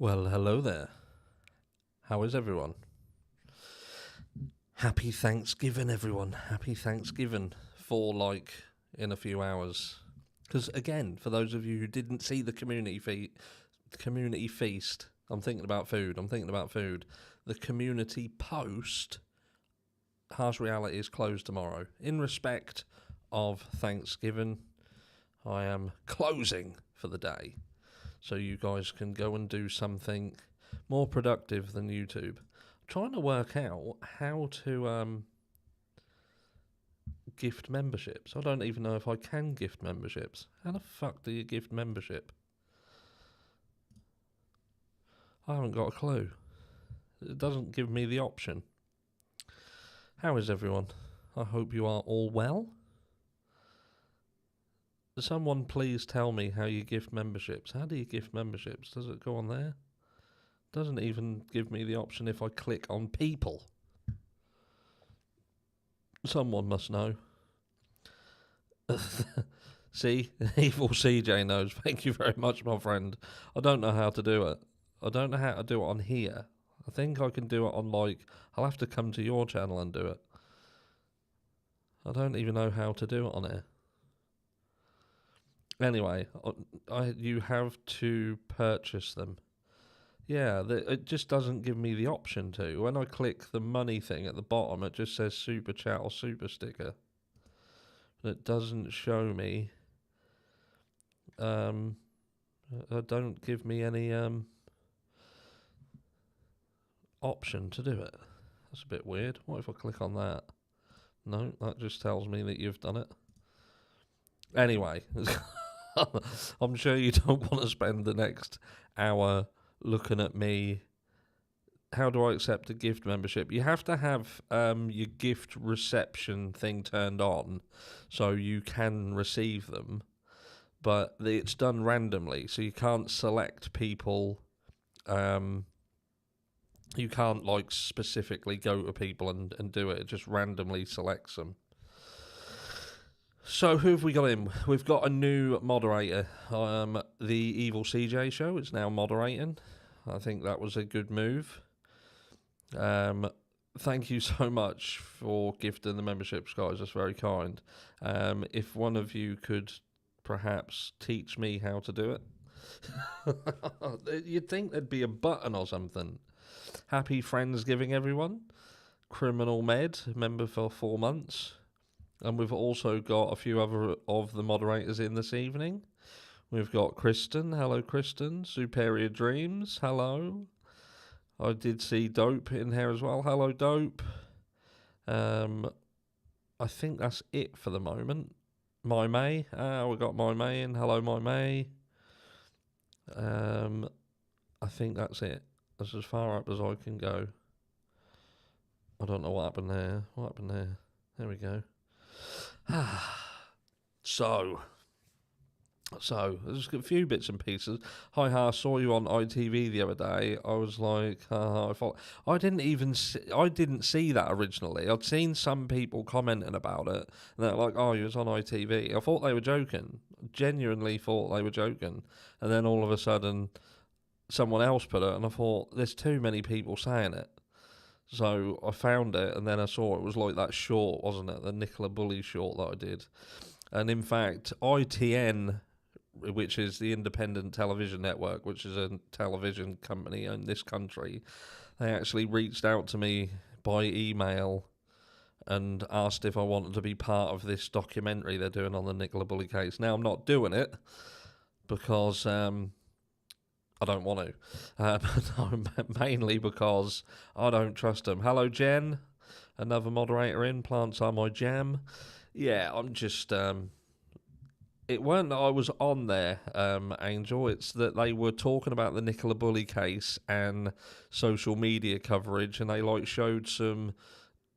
Well, hello there. How is everyone? Happy Thanksgiving, everyone. Happy Thanksgiving for in a few hours. Because again, for those of you who didn't see the community feast, I'm thinking about food. The community post, Harsh Reality is closed tomorrow. In respect of Thanksgiving, I am closing for the day. So you guys can go and do something more productive than YouTube. I'm trying to work out how to gift memberships. I don't even know if I can gift memberships. How the fuck do you gift membership? I haven't got a clue. It doesn't give me the option. How is everyone? I hope you are all well. Someone please tell me how you gift memberships. How do you gift memberships? Does it go on there? Doesn't even give me the option if I click on people. Someone must know. See, evil CJ knows. Thank you very much, my friend. I don't know how to do it. I don't know how to do it on here. I think I can do it on I'll have to come to your channel and do it. I don't even know how to do it on here. Anyway, you have to purchase them. Yeah, it just doesn't give me the option to. When I click the money thing at the bottom, it just says super chat or super sticker. But it doesn't show me. It don't give me any option to do it. That's a bit weird. What if I click on that? No, that just tells me that you've done it. Anyway, I'm sure you don't want to spend the next hour looking at me. How do I accept a gift membership? You have to have your gift reception thing turned on so you can receive them, but it's done randomly, so you can't select people. You can't specifically go to people and do it. It just randomly selects them. So who have we got in? We've got a new moderator. The Evil CJ show is now moderating. I think that was a good move. Thank you so much for gifting the memberships, guys. That's very kind. If one of you could perhaps teach me how to do it. You'd think there'd be a button or something. Happy Friendsgiving, everyone. Criminal Med, member for 4 months. And we've also got a few other of the moderators in this evening. We've got Kristen. Hello, Kristen. Superior Dreams. Hello. I did see Dope in here as well. Hello, Dope. I think that's it for the moment. My May. We've got My May in. Hello, My May. I think that's it. That's as far up as I can go. I don't know what happened there. There we go. So there's a few bits and pieces. Hi, I saw you on ITV the other day. I was like, I thought I didn't see that originally. I'd seen some people commenting about it, and they're like, "Oh, you was on ITV." I thought they were joking. Genuinely thought they were joking, and then all of a sudden, someone else put it, and I thought, "There's too many people saying it." So I found it, and then I saw it was like that short, wasn't it? The Nicola Bully short that I did. And in fact, ITN, which is the Independent Television Network, which is a television company in this country, they actually reached out to me by email and asked if I wanted to be part of this documentary they're doing on the Nicola Bully case. Now, I'm not doing it because I don't want to, mainly because I don't trust them. Hello, Jen, another moderator in. Plants are my jam. Yeah, I'm just. It weren't that I was on there, Angel. It's that they were talking about the Nicola Bully case and social media coverage, and they showed some.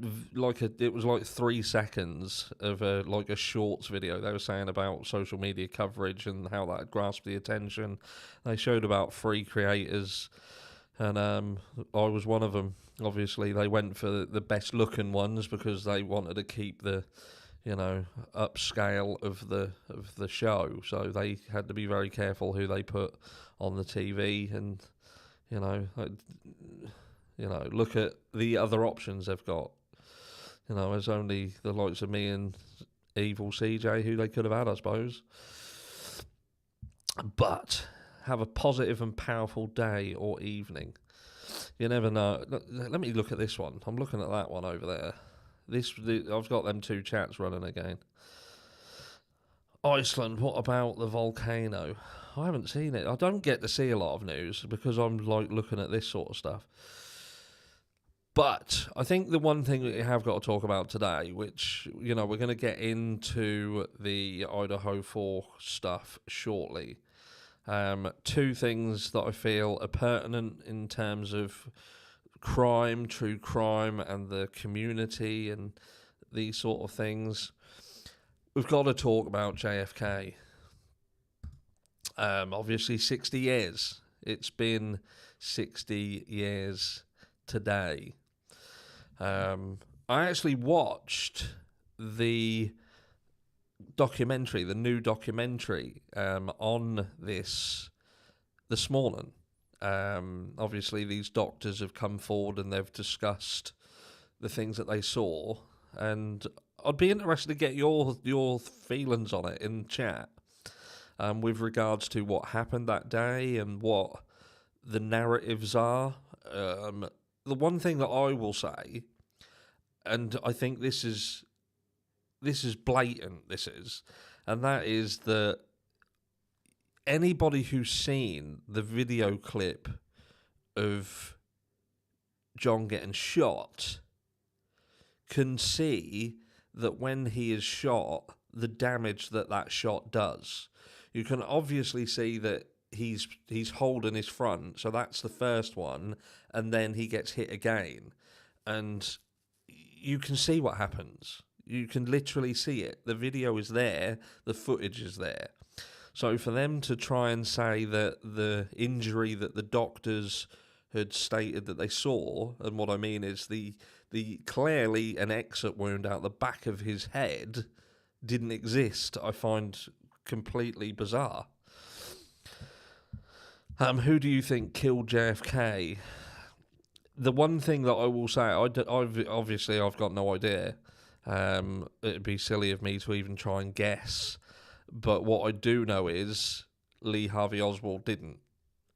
It was 3 seconds of a shorts video. They were saying about social media coverage and how that grasped the attention. They showed about 3 creators, and I was one of them. Obviously, they went for the best looking ones because they wanted to keep the, upscale of the show. So they had to be very careful who they put on the TV, and You know, look at the other options they've got. You know, there's only the likes of me and Evil CJ who they could have had, I suppose. But have a positive and powerful day or evening. You never know. Let me look at this one. I'm looking at that one over there. I've got them two chats running again. Iceland, what about the volcano? I haven't seen it. I don't get to see a lot of news because I'm like looking at this sort of stuff. But I think the one thing that you have got to talk about today, which, you know, we're going to get into the Idaho 4 stuff shortly. Two things that I feel are pertinent in terms of crime, true crime, and the community and these sort of things. We've got to talk about JFK. Obviously, 60 years. It's been 60 years today. I actually watched the new documentary on this morning. Obviously, these doctors have come forward and they've discussed the things that they saw, and I'd be interested to get your feelings on it in chat, with regards to what happened that day and what the narratives are. The one thing that I will say, and I think this is blatant, and that is that anybody who's seen the video clip of John getting shot can see that when he is shot, the damage that shot does. You can obviously see that he's holding his front, so that's the first one, and then he gets hit again, and you can see what happens. You can literally see it. The video is there, the footage is there. So for them to try and say that the injury that the doctors had stated that they saw, and what I mean is the clearly an exit wound out the back of his head didn't exist, I find completely bizarre. Who do you think killed JFK? The one thing that I will say, I've got no idea. It'd be silly of me to even try and guess. But what I do know is Lee Harvey Oswald didn't.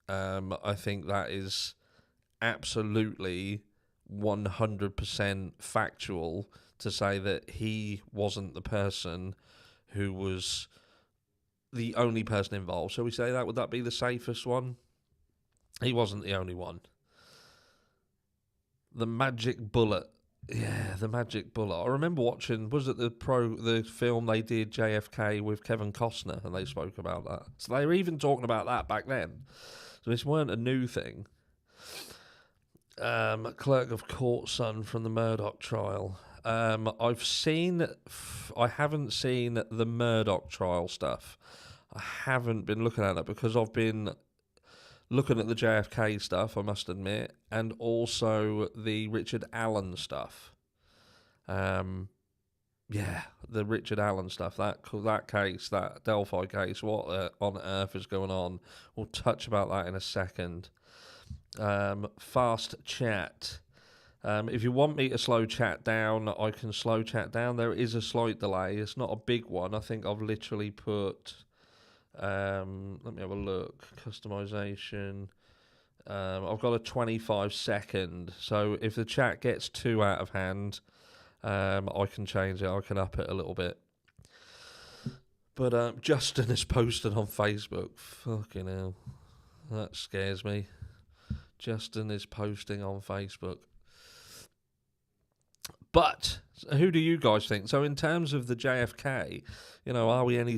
I think that is absolutely 100% factual to say that he wasn't the person who was the only person involved. So we say that, would that be the safest one? He wasn't the only one. The Magic Bullet. Yeah, the Magic Bullet. I remember watching, was it the film they did, JFK, with Kevin Costner, and they spoke about that. So they were even talking about that back then. So this weren't a new thing. Clerk of Court son from the Murdoch trial. I haven't seen the Murdoch trial stuff. I haven't been looking at it because I've been looking at the JFK stuff, I must admit, and also the Richard Allen stuff. The Richard Allen stuff, that case, that Delphi case, what on earth is going on? We'll touch about that in a second. Fast chat. If you want me to slow chat down, I can slow chat down. There is a slight delay. It's not a big one. I think I've literally put... let me have a look. Customization. I've got a 25 second. So if the chat gets too out of hand, I can change it. I can up it a little bit. But Justin is posted on Facebook. Fucking hell. That scares me. Justin is posting on Facebook. But who do you guys think? So in terms of the JFK, are we any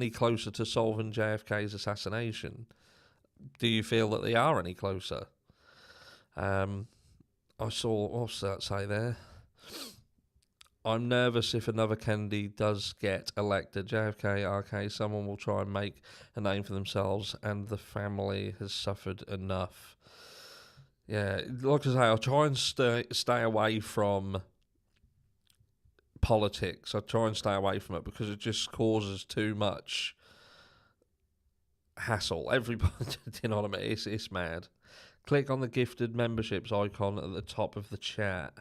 closer to solving JFK's assassination? Do you feel that they are any closer? I saw, what's that say there? I'm nervous if another Kennedy does get elected. JFK, RK, someone will try and make a name for themselves, and the family has suffered enough. Yeah, like I say, I'll try and stay away from politics. I try and stay away from it because it just causes too much hassle. Everybody, do you know what I mean? It's mad. Click on the gifted memberships icon at the top of the chat.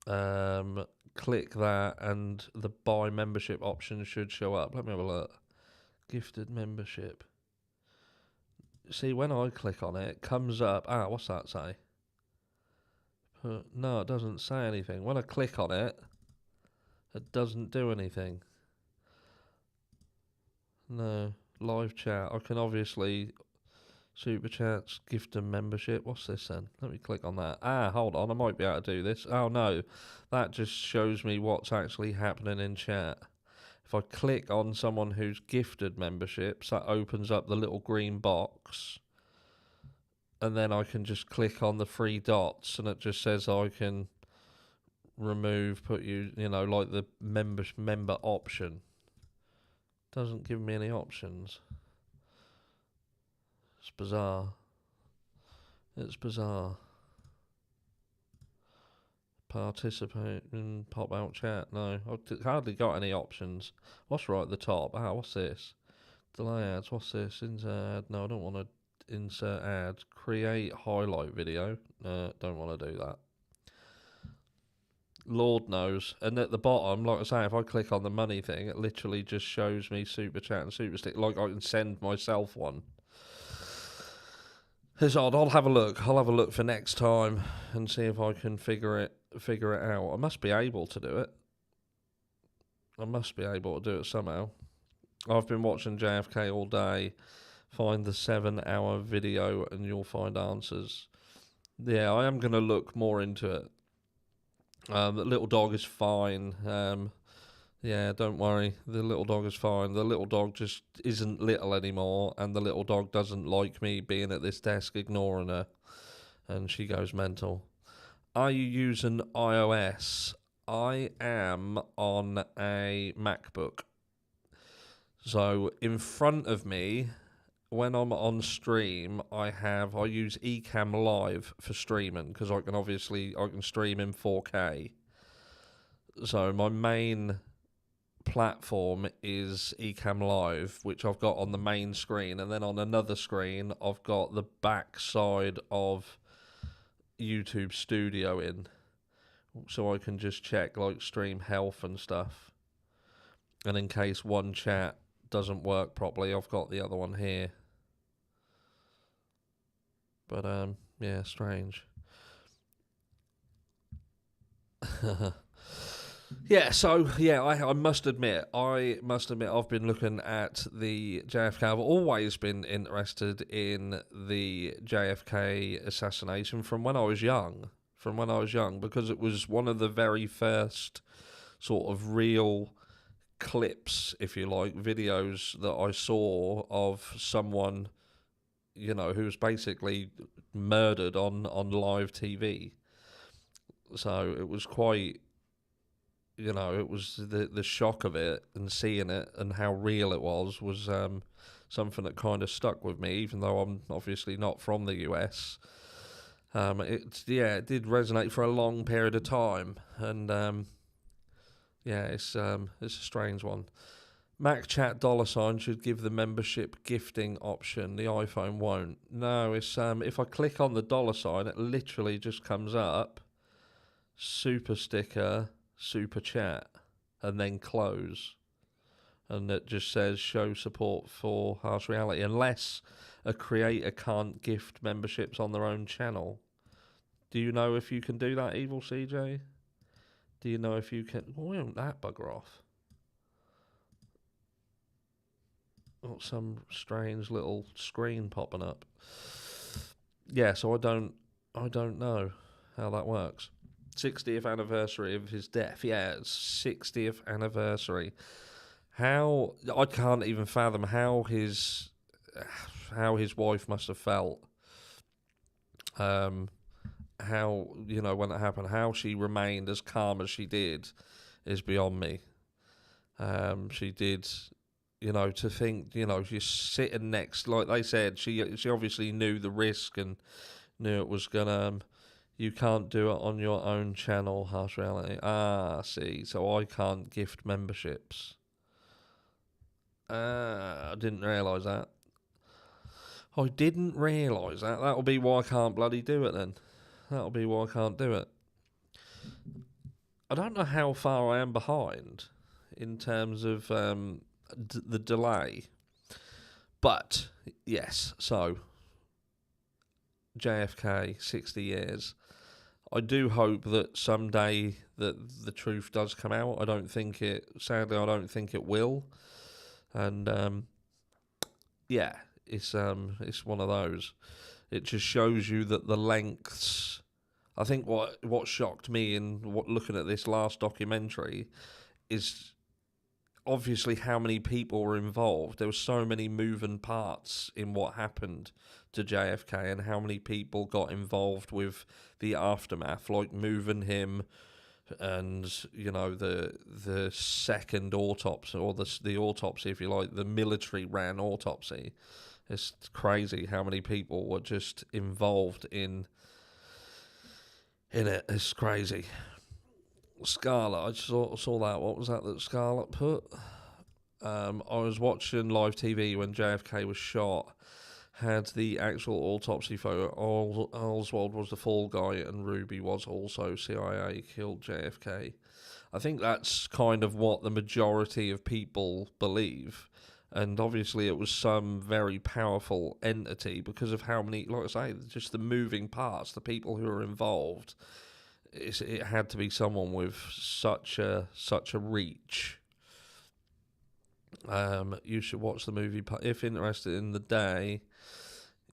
Click that and the buy membership option should show up. Let me have a look. Gifted membership. See, when I click on it, it comes up. What's that say? No, it doesn't say anything. When I click on it, it doesn't do anything. No. Live chat. I can obviously super chats, gift and membership. What's this then? Let me click on that. Hold on. I might be able to do this. Oh, no. That just shows me what's actually happening in chat. If I click on someone who's gifted memberships, that opens up the little green box. And then I can just click on the three dots and it just says I can remove, put you, like the member option. Doesn't give me any options. It's bizarre. It's bizarre. Participate in pop out chat. No, I've hardly got any options. What's right at the top? What's this? Delay ads. What's this? Insert ad. No, I don't want to insert ads. Create highlight video. Don't want to do that. Lord knows. And at the bottom, like I say, if I click on the money thing, it literally just shows me super chat and super stick. Like I can send myself one. It's odd. I'll have a look. I'll have a look for next time and see if I can figure it out. I must be able to do it. I must be able to do it somehow. I've been watching JFK all day. Find the 7-hour video and you'll find answers. Yeah, I am going to look more into it. The little dog is fine. Yeah, don't worry. The little dog is fine. The little dog just isn't little anymore, and the little dog doesn't like me being at this desk ignoring her, and she goes mental. Are you using iOS? I am on a MacBook. So in front of me, when I'm on stream, I use Ecamm Live for streaming because I can stream in 4K. So my main platform is Ecamm Live, which I've got on the main screen, and then on another screen I've got the back side of YouTube Studio in, so I can just check like stream health and stuff, and in case one chat doesn't work properly, I've got the other one here. But yeah, strange. Yeah, so yeah, I must admit I've been looking at the JFK. I've always been interested in the JFK assassination from when I was young. Because it was one of the very first sort of real clips, if you like, videos that I saw of someone, who was basically murdered on live TV. So it was quite, it was the shock of it and seeing it and how real it was something that kind of stuck with me, even though I'm obviously not from the US. It did resonate for a long period of time, and it's a strange one. Mac Chat $ should give the membership gifting option. The iPhone won't. No, it's if I click on the $, it literally just comes up. Super sticker, super chat, and then close. And it just says show support for Harsh Reality, unless a creator can't gift memberships on their own channel. Do you know if you can do that, Evil CJ? Do you know if you can? Why won't that bugger off? Got some strange little screen popping up. Yeah, so I don't know how that works. 60th anniversary of his death. Yeah, it's 60th anniversary. How I can't even fathom how his wife must have felt. How, when it happened, how she remained as calm as she did is beyond me. She did, to think, she's sitting next, like they said, she obviously knew the risk and knew it was gonna, you can't do it on your own channel, Harsh Reality. See, so I can't gift memberships. I didn't realise that. I didn't realise that. That'll be why I can't bloody do it then. That'll be why I can't do it. I don't know how far I am behind in terms of the delay. But, yes, so, JFK, 60 years. I do hope that someday that the truth does come out. Sadly, I don't think it will. And, yeah, it's one of those. It just shows you that the lengths. I think what shocked me in looking at this last documentary is obviously how many people were involved. There were so many moving parts in what happened to JFK and how many people got involved with the aftermath, like moving him and, you know, the second autopsy, or the autopsy, if you like, the military ran autopsy. It's crazy how many people were just involved in it. It's crazy. Scarlett, I saw that. What was that Scarlett put? I was watching live TV when JFK was shot. Had the actual autopsy photo. Oswald was the fall guy, and Ruby was also CIA killed JFK. I think that's kind of what the majority of people believe. And obviously it was some very powerful entity because of how many, like I say, just the moving parts, the people who are involved. It had to be someone with such a reach. You should watch the movie. If interested in the day,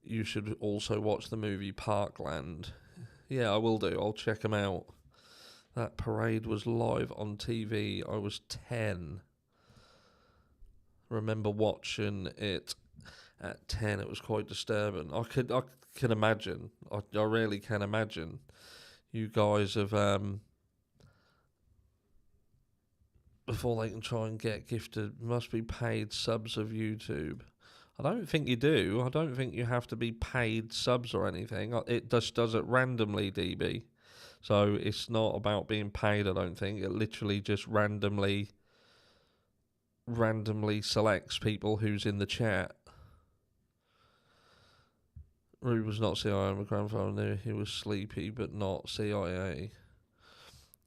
you should also watch the movie Parkland. Yeah, I will do. I'll check them out. That parade was live on TV. I was 10. Remember watching it at 10. It was quite disturbing. I can imagine. I really can imagine. You guys have before they can try and get gifted, must be paid subs of YouTube. I don't think you do. I don't think you have to be paid subs or anything. It just does it randomly, DB. So it's not about being paid, I don't think. It literally just randomly selects people who's in the chat. Ruby was not CIA. My grandfather knew he was sleepy, but not CIA.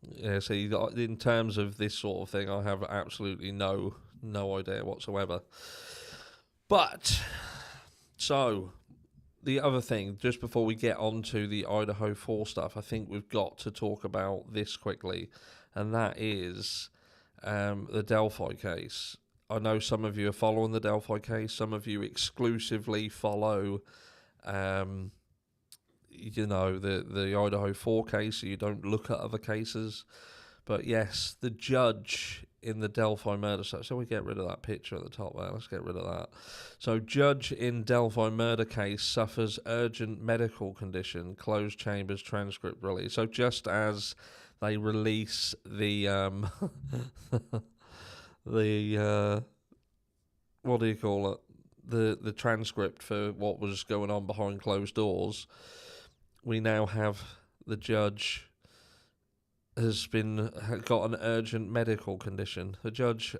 Yeah, see, in terms of this sort of thing, I have absolutely no idea whatsoever. But, so, the other thing, just before we get on to the Idaho 4 stuff, I think we've got to talk about this quickly, and that is the Delphi case. I know some of you are following the Delphi case. Some of you exclusively follow, you know, the Idaho 4 case, so you don't look at other cases. But yes, the judge in the Delphi murder. So we get rid of that picture at the top there. Let's get rid of that. So judge in Delphi murder case suffers urgent medical condition. Closed chambers transcript release. So just as they release the the what do you call it? The transcript for what was going on behind closed doors, we now have the judge has got an urgent medical condition. The judge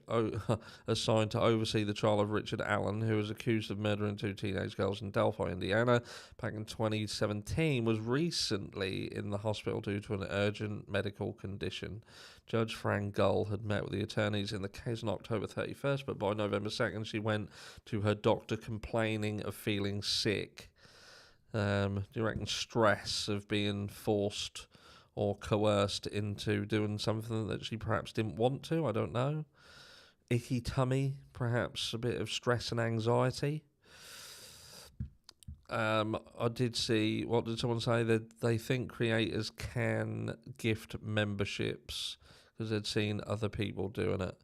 assigned to oversee the trial of Richard Allen, who was accused of murdering 2 teenage girls in Delphi, Indiana, back in 2017, was recently in the hospital due to an urgent medical condition. Judge Fran Gull had met with the attorneys in the case on October 31st, but by November 2nd, she went to her doctor complaining of feeling sick. Do you reckon stress of being forced or coerced into doing something that she perhaps didn't want to? I don't know. Icky tummy, perhaps a bit of stress and anxiety. I did see, what did someone say? That they think creators can gift memberships because they'd seen other people doing it.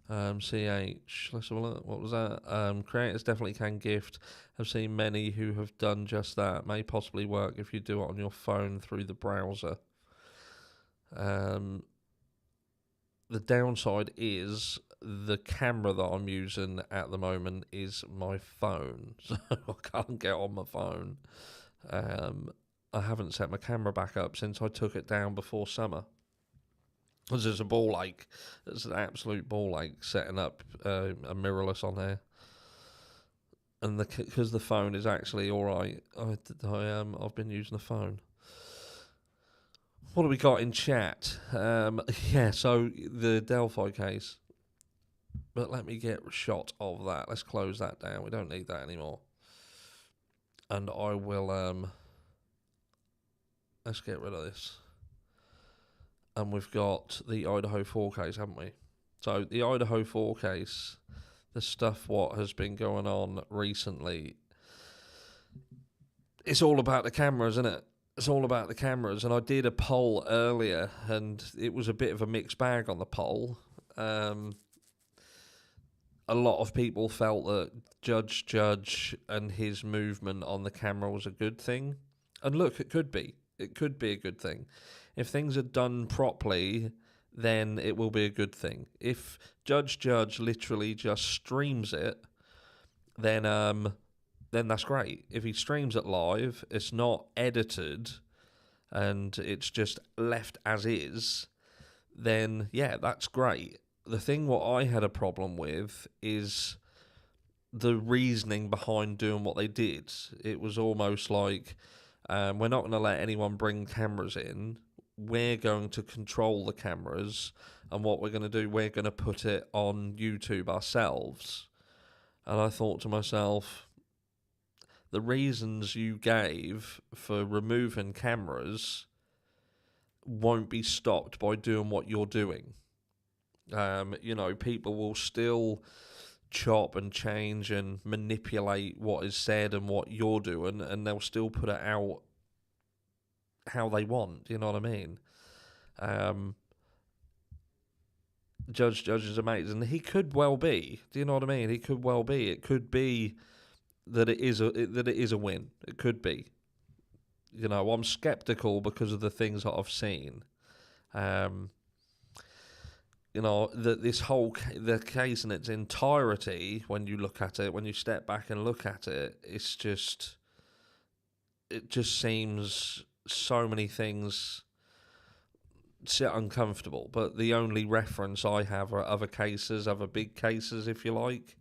CH, let's have a look. What was that? Creators definitely can gift. I've seen many who have done just that. May possibly work if you do it on your phone through the browser. The downside is the camera that I'm using at the moment is my phone, so I can't get on my phone. I haven't set my camera back up since I took it down before summer. Because it's a ball ache. It's an absolute ball ache setting up a mirrorless on there. and because the phone is actually all right, I've been using the phone. What do we got in chat? Yeah, so the Delphi case. But let me get a shot of that. Let's close that down. We don't need that anymore. And I will, let's get rid of this. And we've got the Idaho 4 case, haven't we? So the Idaho 4 case, the stuff what has been going on recently, it's all about the cameras, isn't it? It's all about the cameras. And I did a poll earlier, and it was a bit of a mixed bag on the poll. A lot of people felt that Judge and his movement on the camera was a good thing. And look, it could be. It could be a good thing. If things are done properly, then it will be a good thing. If Judge literally just streams it, then that's great. If he streams it live, it's not edited, and it's just left as is, then yeah, that's great. The thing what I had a problem with is the reasoning behind doing what they did. It was almost like, we're not going to let anyone bring cameras in. We're going to control the cameras, and what we're going to do, we're going to put it on YouTube ourselves. And I thought to myself, the reasons you gave for removing cameras won't be stopped by doing what you're doing. People will still chop and change and manipulate what is said and what you're doing, and they'll still put it out how they want. You know what I mean? Judge is amazing. He could well be. Do you know what I mean? He could well be. It could be that it is a win. It could be. I'm skeptical because of the things that I've seen. That the case in its entirety, when you look at it, when you step back and look at it, it just seems so many things sit uncomfortable. But the only reference I have are other cases, other big cases, if you like.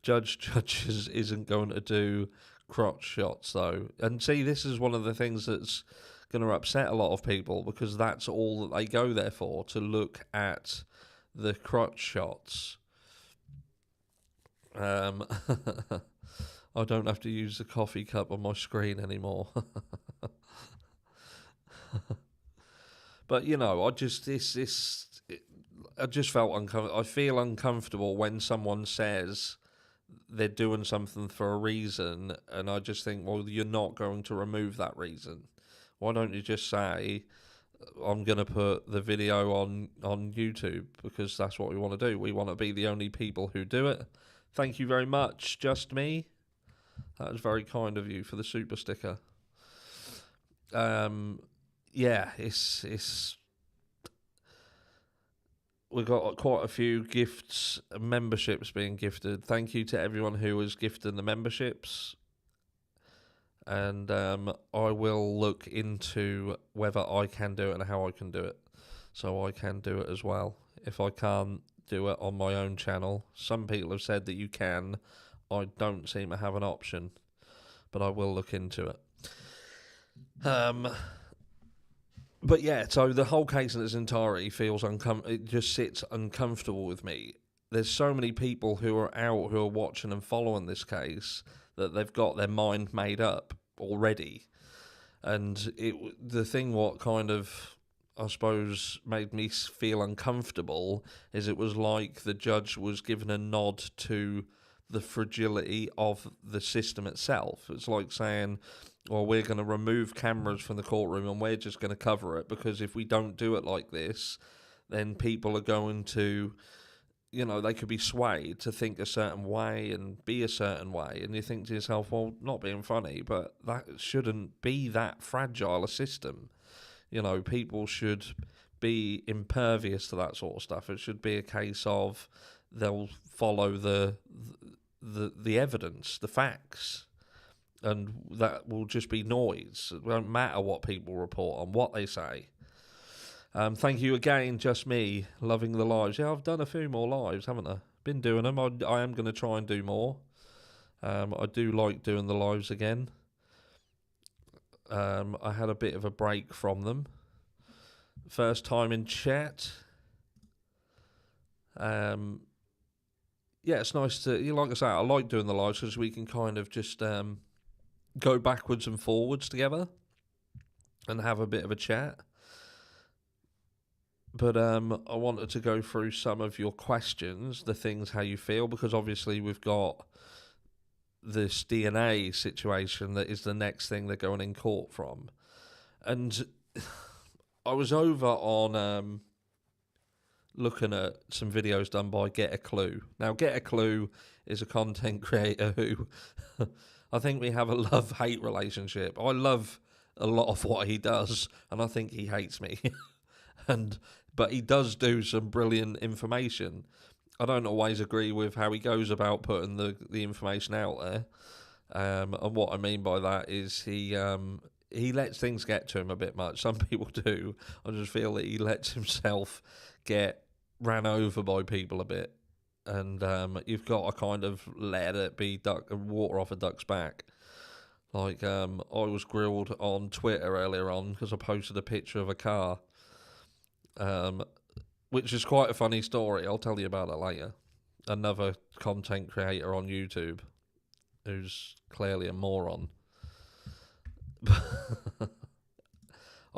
Judge isn't going to do crotch shots, though. And see, this is one of the things that's going to upset a lot of people, because that's all that they go there for, to look at the crotch shots. I don't have to use the coffee cup on my screen anymore. But I just felt uncomfortable. I feel uncomfortable when someone says they're doing something for a reason, and I just think, well, you're not going to remove that reason. Why don't you just say, I'm going to put the video on YouTube, because that's what we want to do. We want to be the only people who do it. Thank you very much, Just Me. That was very kind of you for the super sticker. It's we've got quite a few gifts, memberships being gifted. Thank you to everyone who was gifting the memberships. And I will look into whether I can do it and how I can do it, so I can do it as well. If I can't do it on my own channel, some people have said that you can. I don't seem to have an option, but I will look into it. But yeah, so the whole case in its entirety feels it just sits uncomfortable with me. There's so many people who are watching and following this case that they've got their mind made up already. And the thing what kind of, I suppose, made me feel uncomfortable is it was like the judge was given a nod to the fragility of the system itself. It's like saying, well, we're going to remove cameras from the courtroom and we're just going to cover it, because if we don't do it like this, then people are going to, they could be swayed to think a certain way and be a certain way. And you think to yourself, well, not being funny, but that shouldn't be that fragile a system. People should be impervious to that sort of stuff. It should be a case of they'll follow the evidence, the facts, and that will just be noise. It won't matter what people report on, what they say. Thank you again, Just Me, loving the lives. Yeah, I've done a few more lives, haven't I? been doing them. I am going to try and do more. I do like doing the lives again. I had a bit of a break from them. First time in chat. Yeah, it's nice to, like I say, I like doing the lives because we can kind of just go backwards and forwards together and have a bit of a chat. But I wanted to go through some of your questions, the things, how you feel, because obviously we've got this DNA situation that is the next thing they're going in court from. And I was over on looking at some videos done by Get a Clue. Now, Get a Clue is a content creator who I think we have a love-hate relationship. I love a lot of what he does, and I think he hates me. But he does do some brilliant information. I don't always agree with how he goes about putting the information out there. And what I mean by that is he lets things get to him a bit much. Some people do. I just feel that he lets himself get ran over by people a bit. And you've got to kind of let it be water off a duck's back. Like, I was grilled on Twitter earlier on because I posted a picture of a car. Which is quite a funny story. I'll tell you about it later. Another content creator on YouTube who's clearly a moron. I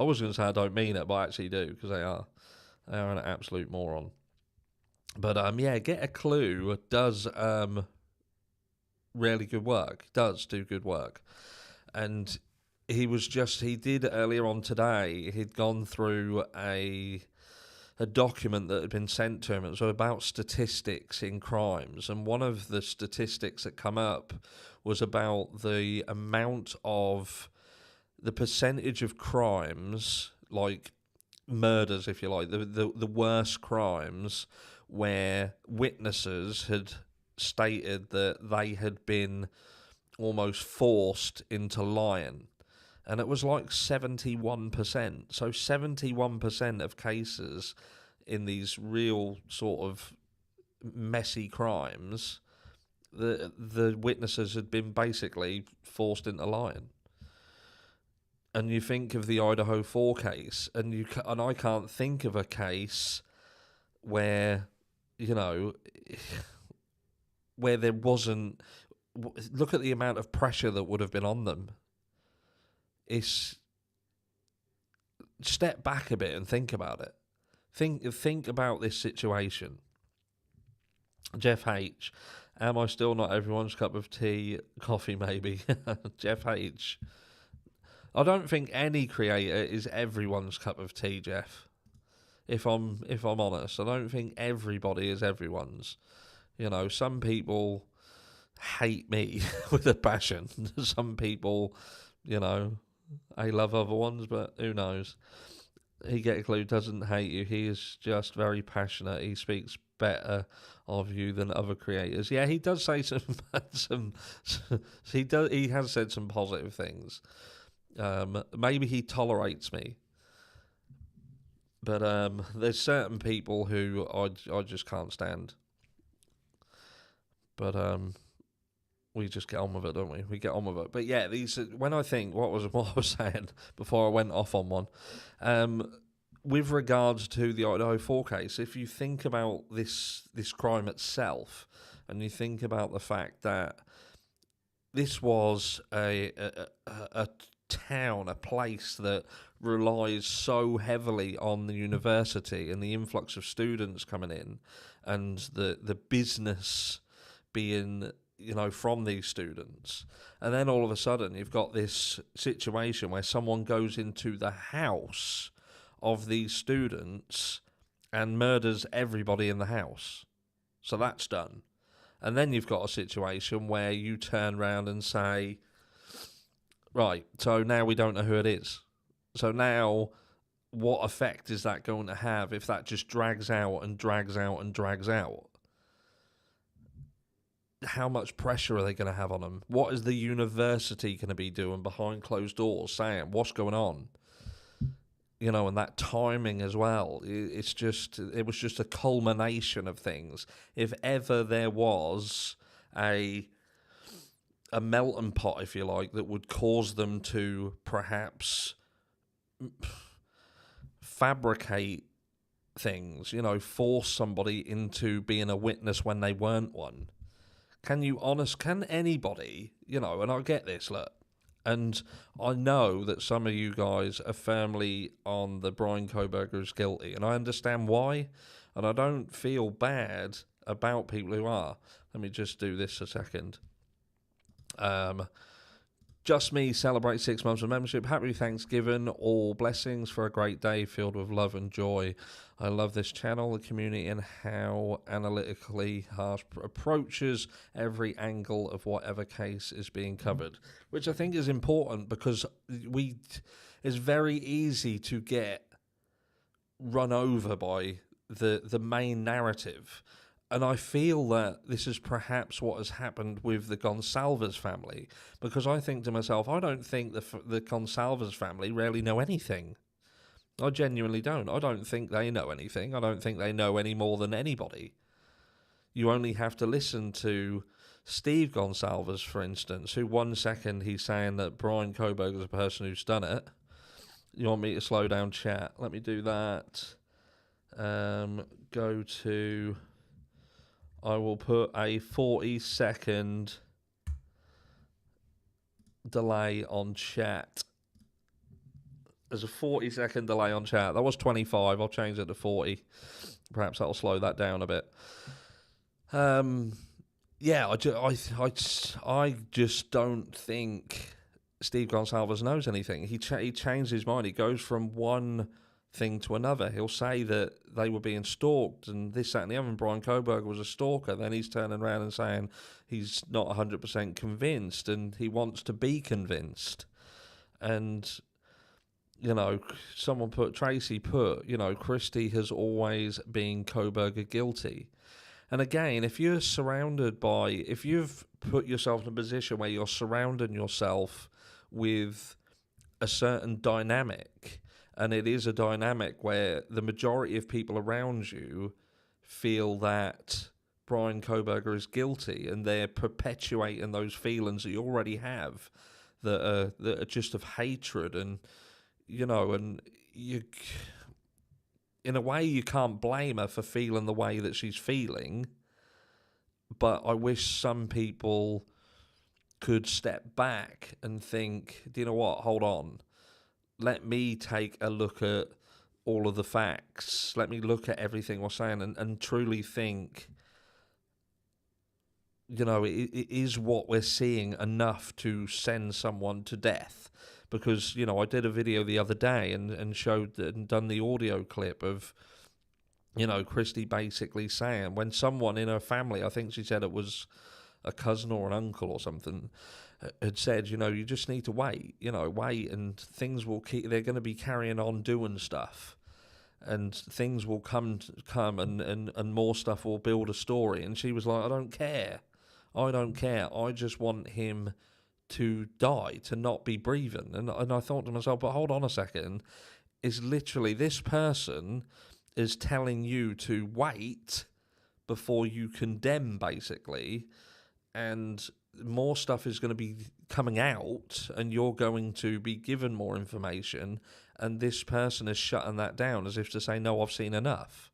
was going to say I don't mean it, but I actually do, because they are. They are an absolute moron. But yeah, Get a Clue does really good work. Does do good work. And he did earlier on today, he'd gone through a document that had been sent to him. It was about statistics in crimes, and one of the statistics that come up was about the amount of the percentage of crimes, like murders, if you like, the worst crimes, where witnesses had stated that they had been almost forced into lying. And it was like 71%. So 71% of cases in these real sort of messy crimes, the witnesses had been basically forced into lying. And you think of the Idaho 4 case, and I can't think of a case where, where there wasn't. Look at the amount of pressure that would have been on them. Step back a bit and think about it. Think about this situation. Jeff H. Am I still not everyone's cup of tea? Coffee, maybe. Jeff H. I don't think any creator is everyone's cup of tea, Jeff. If I'm honest, I don't think everybody is everyone's. Some people hate me with a passion. Some people, I love other ones, but who knows? He Get a Clue doesn't hate you. He is just very passionate. He speaks better of you than other creators. Yeah, he does say he has said some positive things. Maybe he tolerates me. But there's certain people who I just can't stand. But we just get on with it, don't we? We get on with it. But yeah, when I think what I was saying before I went off on one, with regards to the Idaho 4 case, if you think about this crime itself, and you think about the fact that this was a town, a place that relies so heavily on the university and the influx of students coming in, and the business being from these students, and then all of a sudden you've got this situation where someone goes into the house of these students and murders everybody in the house. So that's done. And then you've got a situation where you turn around and say, right, so now we don't know who it is. So now what effect is that going to have if that just drags out and drags out and drags out? How much pressure are they going to have on them? What is the university going to be doing behind closed doors saying, what's going on? you know, and that timing as well. It was just a culmination of things. If ever there was a melting pot, if you like, that would cause them to perhaps fabricate things, you know, force somebody into being a witness when they weren't one. Can anybody, you know, and I get this, look, and I know that some of you guys are firmly on the Brian Coburger is guilty, and I understand why, and I don't feel bad about people who are. Let me just do this a second. Just Me celebrates 6 months of membership. Happy Thanksgiving. All blessings for a great day filled with love and joy. I love this channel, the community, and how analytically Harsh approaches every angle of whatever case is being covered, which I think is important because it's very easy to get run over by the main narrative. And I feel that this is perhaps what has happened with the Gonsalves family, because I think to myself, I don't think the Gonsalves family really know anything. I genuinely don't. I don't think they know anything. I don't think they know any more than anybody. You only have to listen to Steve Gonsalves, for instance, who 1 second he's saying that Brian Coburger is a person who's done it. You want me to slow down chat? Let me do that. Go to... I will put a 40-second delay on chat. There's a 40-second delay on chat. That was 25. I'll change it to 40. Perhaps that'll slow that down a bit. Yeah, I just don't think Steve Gonsalves knows anything. He changed his mind. He goes from one thing to another. He'll say that they were being stalked and this, that, and the other, and Brian Coburger was a stalker. Then he's turning around and saying he's not 100% convinced and he wants to be convinced. And, you know, Tracy put, you know, Christy has always been Coburger guilty. And again, if you've put yourself in a position where you're surrounding yourself with a certain dynamic, and it is a dynamic where the majority of people around you feel that Brian Coburger is guilty, and they're perpetuating those feelings that you already have that are just of hatred, and, you know, and you, in a way, you can't blame her for feeling the way that she's feeling, but I wish some people could step back and think, do you know what, hold on. Let me take a look at all of the facts. Let me look at everything we're saying and truly think, you know, is what we're seeing enough to send someone to death? Because, you know, I did a video the other day and showed and done the audio clip of, you know, Christy basically saying when someone in her family, I think she said it was a cousin or an uncle or something, had said, you know, you just need to wait, and things will they're going to be carrying on doing stuff, and things will come and more stuff will build a story. And she was like, I don't care. I just want him to die, to not be breathing. And I thought to myself, but hold on a second, is literally this person is telling you to wait before you condemn, basically, and more stuff is going to be coming out and you're going to be given more information, and this person is shutting that down as if to say, no, I've seen enough.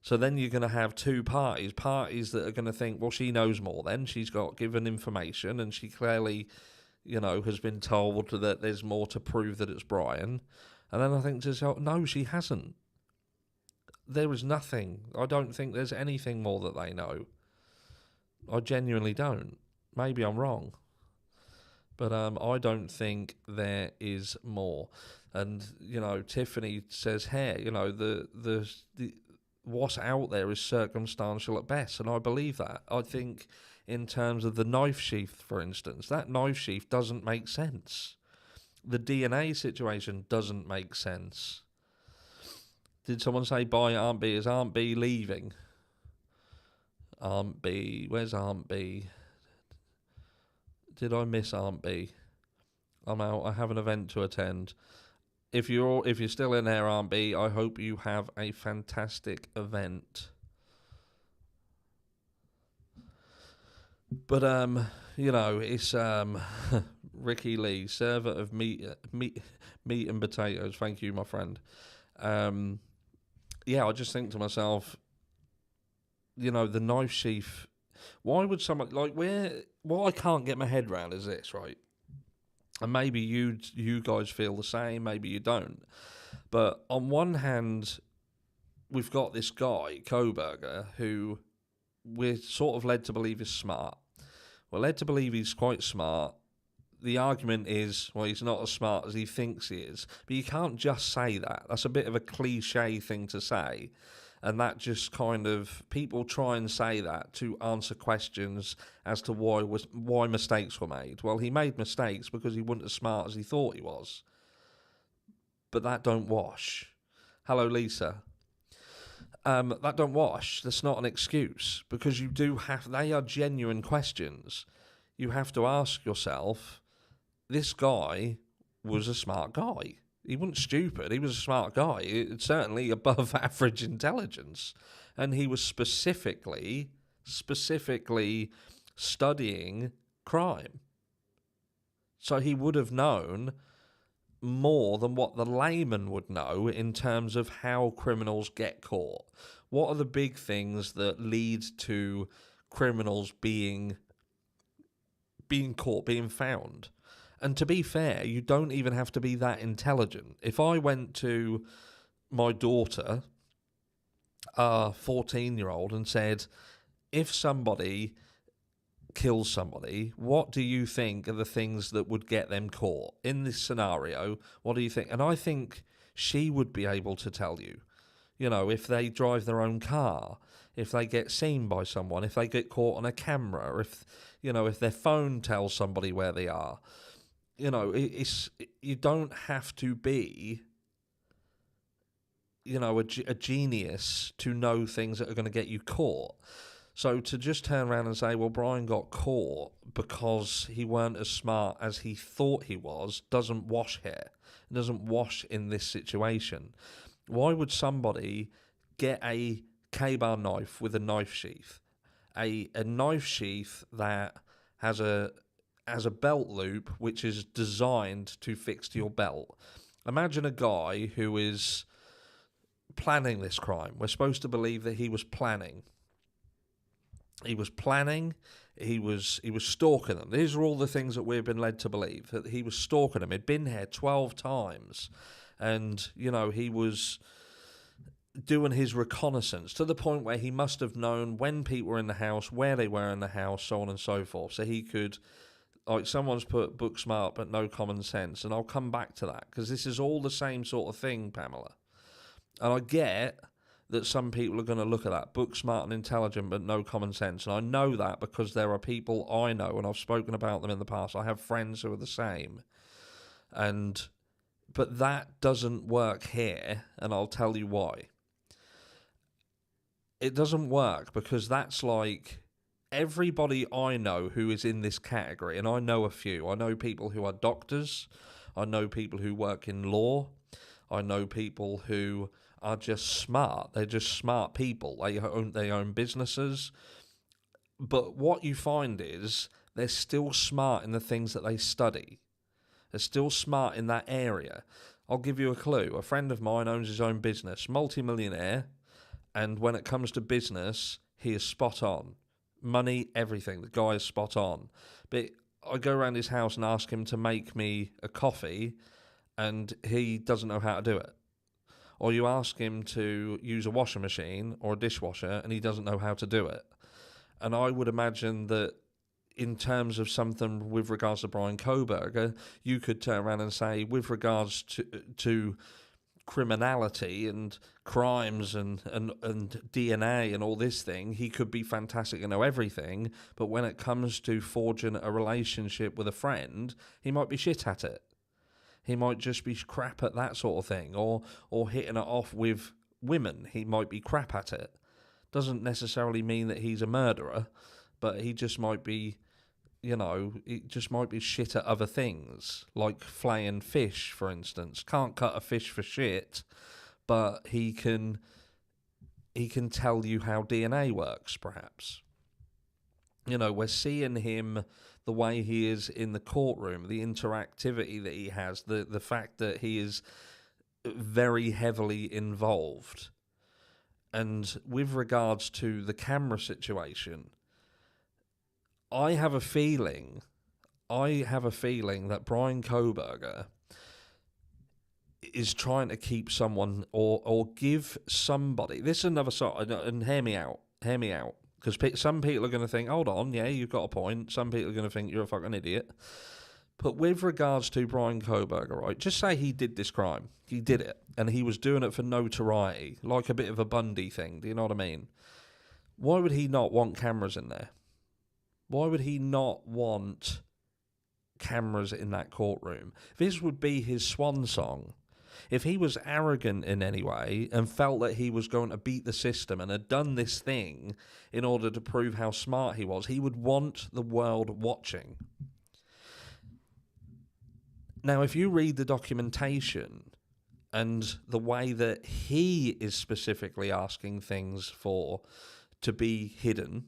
So then you're going to have two parties that are going to think, well, she knows more then. She's got given information and she clearly, you know, has been told that there's more to prove that it's Brian. And then I think to myself, no, she hasn't. There is nothing. I don't think there's anything more that they know. I genuinely don't. Maybe I'm wrong. But I don't think there is more. And, you know, Tiffany says, hey, you know, the what's out there is circumstantial at best, and I believe that. I think in terms of the knife sheath, for instance, that knife sheath doesn't make sense. The DNA situation doesn't make sense. Did someone say bye, Aunt B? Is Aunt B leaving? Aunt B, where's Aunt B? Did I miss Aunt B? I'm out. I have an event to attend. if you're still in there, Aunt B, I hope you have a fantastic event. But it's Ricky Lee, server of meat and potatoes. Thank you, my friend. Yeah, I just think to myself, the knife sheath. Why would someone what I can't get my head around is this, right? And maybe you guys feel the same, maybe you don't. But on one hand, we've got this guy, Coburger, who we're sort of led to believe is smart. We're led to believe he's quite smart. The argument is, well, he's not as smart as he thinks he is. But you can't just say that. That's a bit of a cliche thing to say. And that just kind of, people try and say that to answer questions as to why mistakes were made. Well, he made mistakes because he wasn't as smart as he thought he was. But that don't wash. Hello, Lisa. That don't wash. That's not an excuse, because they are genuine questions. You have to ask yourself, this guy was a smart guy. He wasn't stupid. He was a smart guy. It's certainly above average intelligence. And he was specifically studying crime. So he would have known more than what the layman would know in terms of how criminals get caught. What are the big things that lead to criminals being caught, being found? And to be fair, you don't even have to be that intelligent. If I went to my daughter, a 14-year-old, and said, if somebody kills somebody, what do you think are the things that would get them caught? In this scenario, what do you think? And I think she would be able to tell you. If they drive their own car, if they get seen by someone, if they get caught on a camera, or if their phone tells somebody where they are. You don't have to be, a genius to know things that are going to get you caught. So to just turn around and say, well, Brian got caught because he weren't as smart as he thought he was, doesn't wash here. It doesn't wash in this situation. Why would somebody get a K-bar knife with a knife sheath? A knife sheath that has a belt loop which is designed to fix to your belt. Imagine a guy who is planning this crime. We're supposed to believe that he was planning. He was stalking them. These are all the things that we've been led to believe, that he was stalking them. He'd been here 12 times. And, he was doing his reconnaissance to the point where he must have known when people were in the house, where they were in the house, so on and so forth. So he could, someone's put book smart but no common sense. And I'll come back to that, because this is all the same sort of thing, Pamela. And I get that some people are going to look at that, book smart and intelligent but no common sense. And I know that because there are people I know, and I've spoken about them in the past. I have friends who are the same. But that doesn't work here, and I'll tell you why. It doesn't work because that's like everybody I know who is in this category, and I know a few. I know people who are doctors. I know people who work in law. I know people who are just smart. They're just smart people. They own businesses. But what you find is they're still smart in the things that they study. They're still smart in that area. I'll give you a clue. A friend of mine owns his own business, multi-millionaire, and when it comes to business, he is spot on. Money, everything. The guy is spot on. But I go around his house and ask him to make me a coffee, and he doesn't know how to do it. Or you ask him to use a washing machine or a dishwasher, and he doesn't know how to do it. And I would imagine that in terms of something with regards to Brian Coburger, you could turn around and say, with regards to criminality and crimes and DNA and all this thing, he could be fantastic and know everything. But when it comes to forging a relationship with a friend, he might be shit at it. He might just be crap at that sort of thing, or hitting it off with women. He might be crap at it. Doesn't necessarily mean that he's a murderer, but he just might be it just might be shit at other things, like flaying fish, for instance. Can't cut a fish for shit, but he can tell you how DNA works, perhaps. We're seeing him the way he is in the courtroom, the interactivity that he has, the fact that he is very heavily involved. And with regards to the camera situation, I have a feeling that Brian Coburger is trying to keep someone or give somebody. This is another side, and hear me out, because some people are going to think, hold on, yeah, you've got a point. Some people are going to think you're a fucking idiot. But with regards to Brian Coburger, right, just say he did this crime. He did it, and he was doing it for notoriety, like a bit of a Bundy thing, do you know what I mean? Why would he not want cameras in there? Why would he not want cameras in that courtroom? This would be his swan song. If he was arrogant in any way and felt that he was going to beat the system and had done this thing in order to prove how smart he was, he would want the world watching. Now, if you read the documentation and the way that he is specifically asking things to be hidden,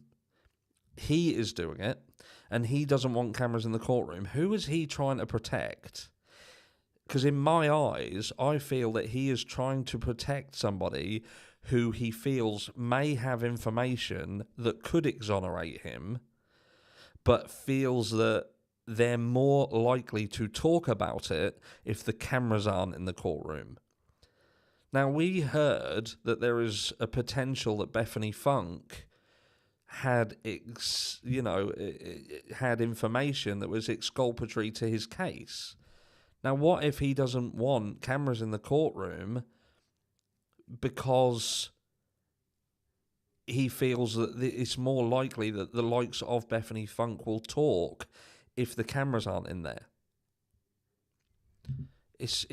he is doing it, and he doesn't want cameras in the courtroom. Who is he trying to protect? Because in my eyes, I feel that he is trying to protect somebody who he feels may have information that could exonerate him, but feels that they're more likely to talk about it if the cameras aren't in the courtroom. Now, we heard that there is a potential that Bethany Funk had information that was exculpatory to his case. Now, what if he doesn't want cameras in the courtroom because he feels that it's more likely that the likes of Bethany Funk will talk if the cameras aren't in there? It's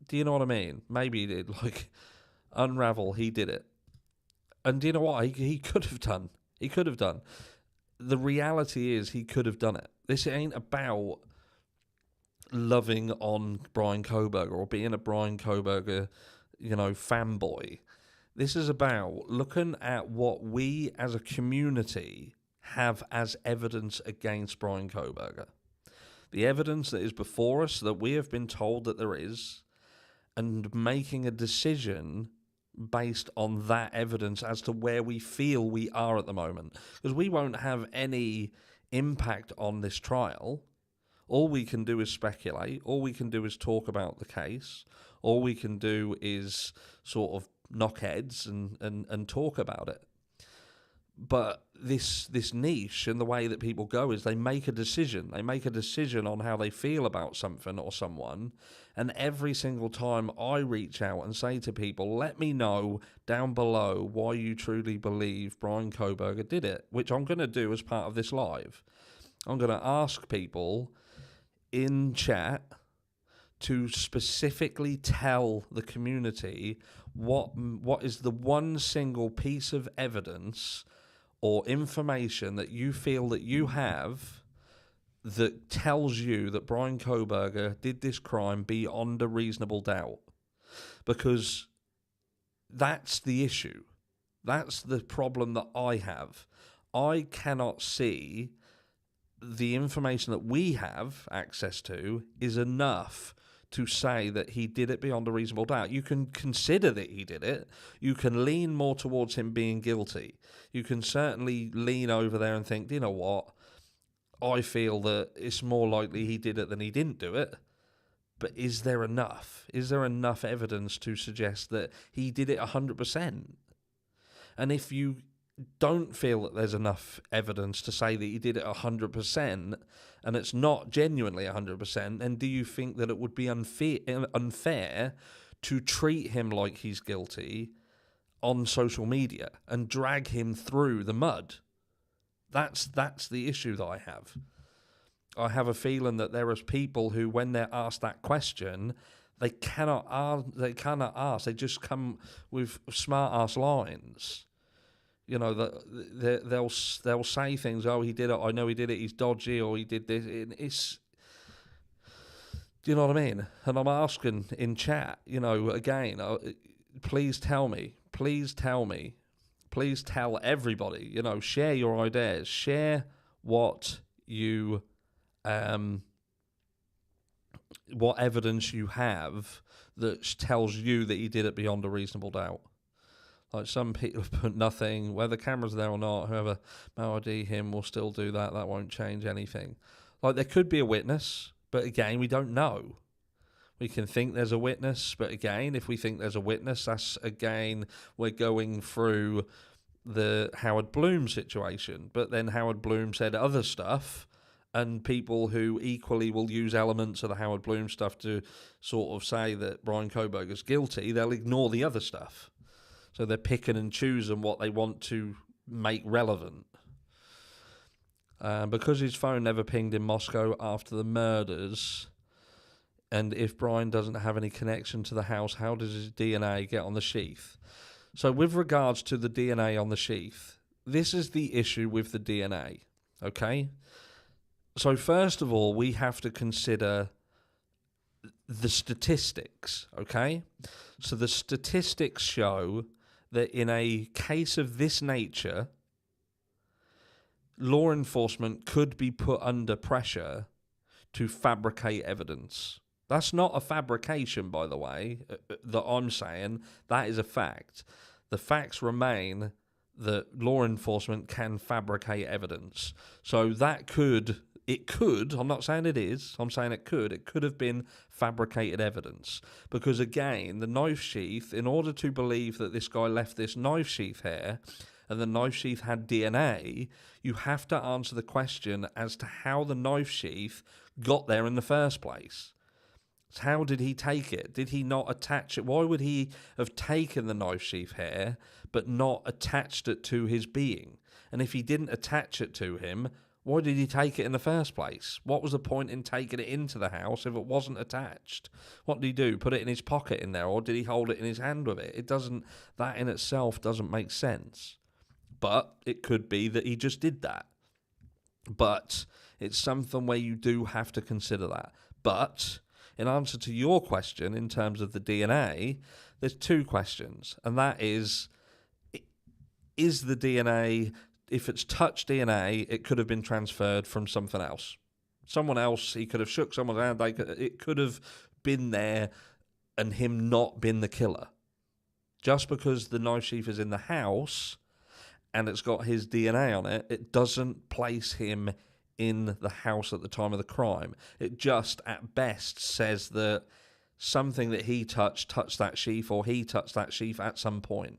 do you know what I mean? Maybe he did. Like, Unravel, he did it. And do you know what? He could have done. He could have done. The reality is he could have done it. This ain't about loving on Brian Coburger or being a Brian Coburger, fanboy. This is about looking at what we as a community have as evidence against Brian Coburger. The evidence that is before us, that we have been told that there is, and making a decision based on that evidence as to where we feel we are at the moment. Because we won't have any impact on this trial. All we can do is speculate. All we can do is talk about the case. All we can do is sort of knock heads and talk about it. But this niche and the way that people go is they make a decision. They make a decision on how they feel about something or someone. And every single time I reach out and say to people, let me know down below why you truly believe Brian Coburger did it, which I'm going to do as part of this live. I'm going to ask people in chat to specifically tell the community what is the one single piece of evidence or information that you feel that you have that tells you that Brian Coburger did this crime beyond a reasonable doubt. Because that's the issue. That's the problem that I have. I cannot see the information that we have access to is enough to say that he did it beyond a reasonable doubt. You can consider that he did it. You can lean more towards him being guilty. You can certainly lean over there and think, you know what? I feel that it's more likely he did it than he didn't do it. But is there enough? Is there enough evidence to suggest that he did it 100%? And if you don't feel that there's enough evidence to say that he did it 100%, and it's not genuinely 100%, then do you think that it would be unfair to treat him like he's guilty on social media and drag him through the mud? That's the issue that I have. I have a feeling that there is people who, when they're asked that question, they cannot ask. They just come with smart-ass lines. You know, they'll say things. Oh, he did it. I know he did it. He's dodgy, or he did this. It's, do you know what I mean? And I'm asking in chat. You know, again, please tell me. Please tell me. Please tell everybody. You know, share your ideas. Share what you, what evidence you have that tells you that he did it beyond a reasonable doubt. Like, some people have put nothing, whether cameras are there or not, whoever may ID him will still do that. That won't change anything. Like, there could be a witness, but again, we don't know. We can think there's a witness, but again, if we think there's a witness, that's, again, we're going through the Howard Bloom situation. But then Howard Bloom said other stuff, and people who equally will use elements of the Howard Bloom stuff to sort of say that Brian Coburger's guilty, they'll ignore the other stuff. So they're picking and choosing what they want to make relevant. Because his phone never pinged in Moscow after the murders, and if Brian doesn't have any connection to the house, how does his DNA get on the sheath? So with regards to the DNA on the sheath, this is the issue with the DNA, okay? So first of all, we have to consider the statistics, okay? So the statistics show that in a case of this nature, law enforcement could be put under pressure to fabricate evidence. That's not a fabrication, by the way, that I'm saying. That is a fact. The facts remain that law enforcement can fabricate evidence. So that could, I'm not saying it is, I'm saying it could have been fabricated evidence. Because again, the knife sheath, in order to believe that this guy left this knife sheath here, and the knife sheath had DNA, you have to answer the question as to how the knife sheath got there in the first place. How did he take it? Did he not attach it? Why would he have taken the knife sheath here but not attached it to his being? And if he didn't attach it to him, why did he take it in the first place? What was the point in taking it into the house if it wasn't attached? What did he do? Put it in his pocket in there, or did he hold it in his hand with it? That in itself doesn't make sense. But it could be that he just did that. But it's something where you do have to consider that. But in answer to your question, in terms of the DNA, there's two questions. And that is the DNA, if it's touch DNA, it could have been transferred from something else. Someone else, he could have shook someone's hand, it could have been there and him not been the killer. Just because the knife sheath is in the house and it's got his DNA on it, it doesn't place him in the house at the time of the crime. It just, at best, says that something that he touched that sheath, or he touched that sheath at some point.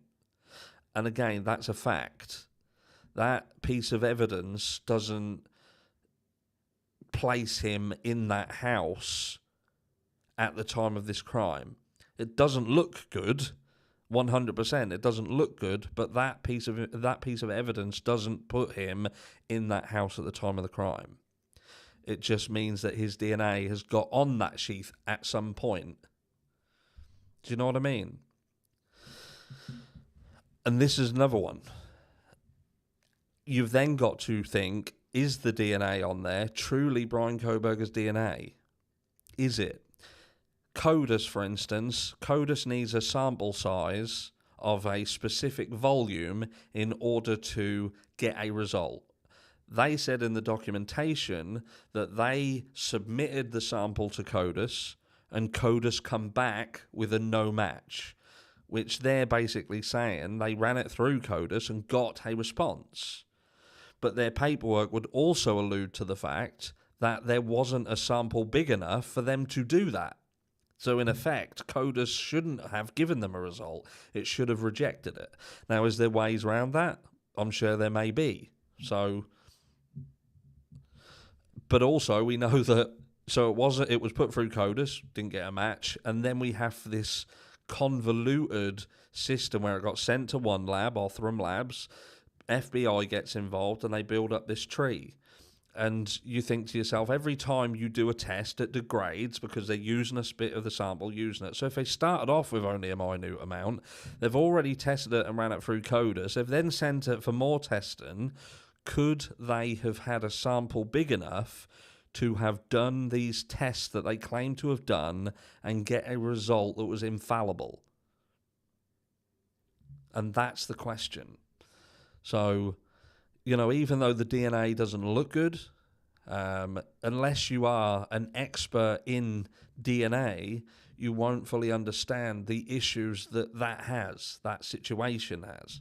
And again, that's a fact. That piece of evidence doesn't place him in that house at the time of this crime. It doesn't look good, 100%. It doesn't look good, but that piece of evidence doesn't put him in that house at the time of the crime. It just means that his DNA has got on that sheath at some point. Do you know what I mean? And this is another one. You've then got to think, is the DNA on there truly Brian Coburger's DNA? Is it? CODIS, for instance, CODIS needs a sample size of a specific volume in order to get a result. They said in the documentation that they submitted the sample to CODIS and CODIS come back with a no match, which they're basically saying they ran it through CODIS and got a response. But their paperwork would also allude to the fact that there wasn't a sample big enough for them to do that. So in effect, CODIS shouldn't have given them a result. It should have rejected it. Now, is there ways around that? I'm sure there may be. So, but also we know that, so it was put through CODIS, didn't get a match, and then we have this convoluted system where it got sent to one lab, Othram Labs, FBI gets involved, and they build up this tree. And you think to yourself, every time you do a test, it degrades because they're using a bit of the sample, using it. So if they started off with only a minute amount, they've already tested it and ran it through coders. They've then sent it for more testing. Could they have had a sample big enough to have done these tests that they claim to have done and get a result that was infallible? And that's the question. So, you know, even though the DNA doesn't look good, unless you are an expert in DNA, you won't fully understand the issues that situation has.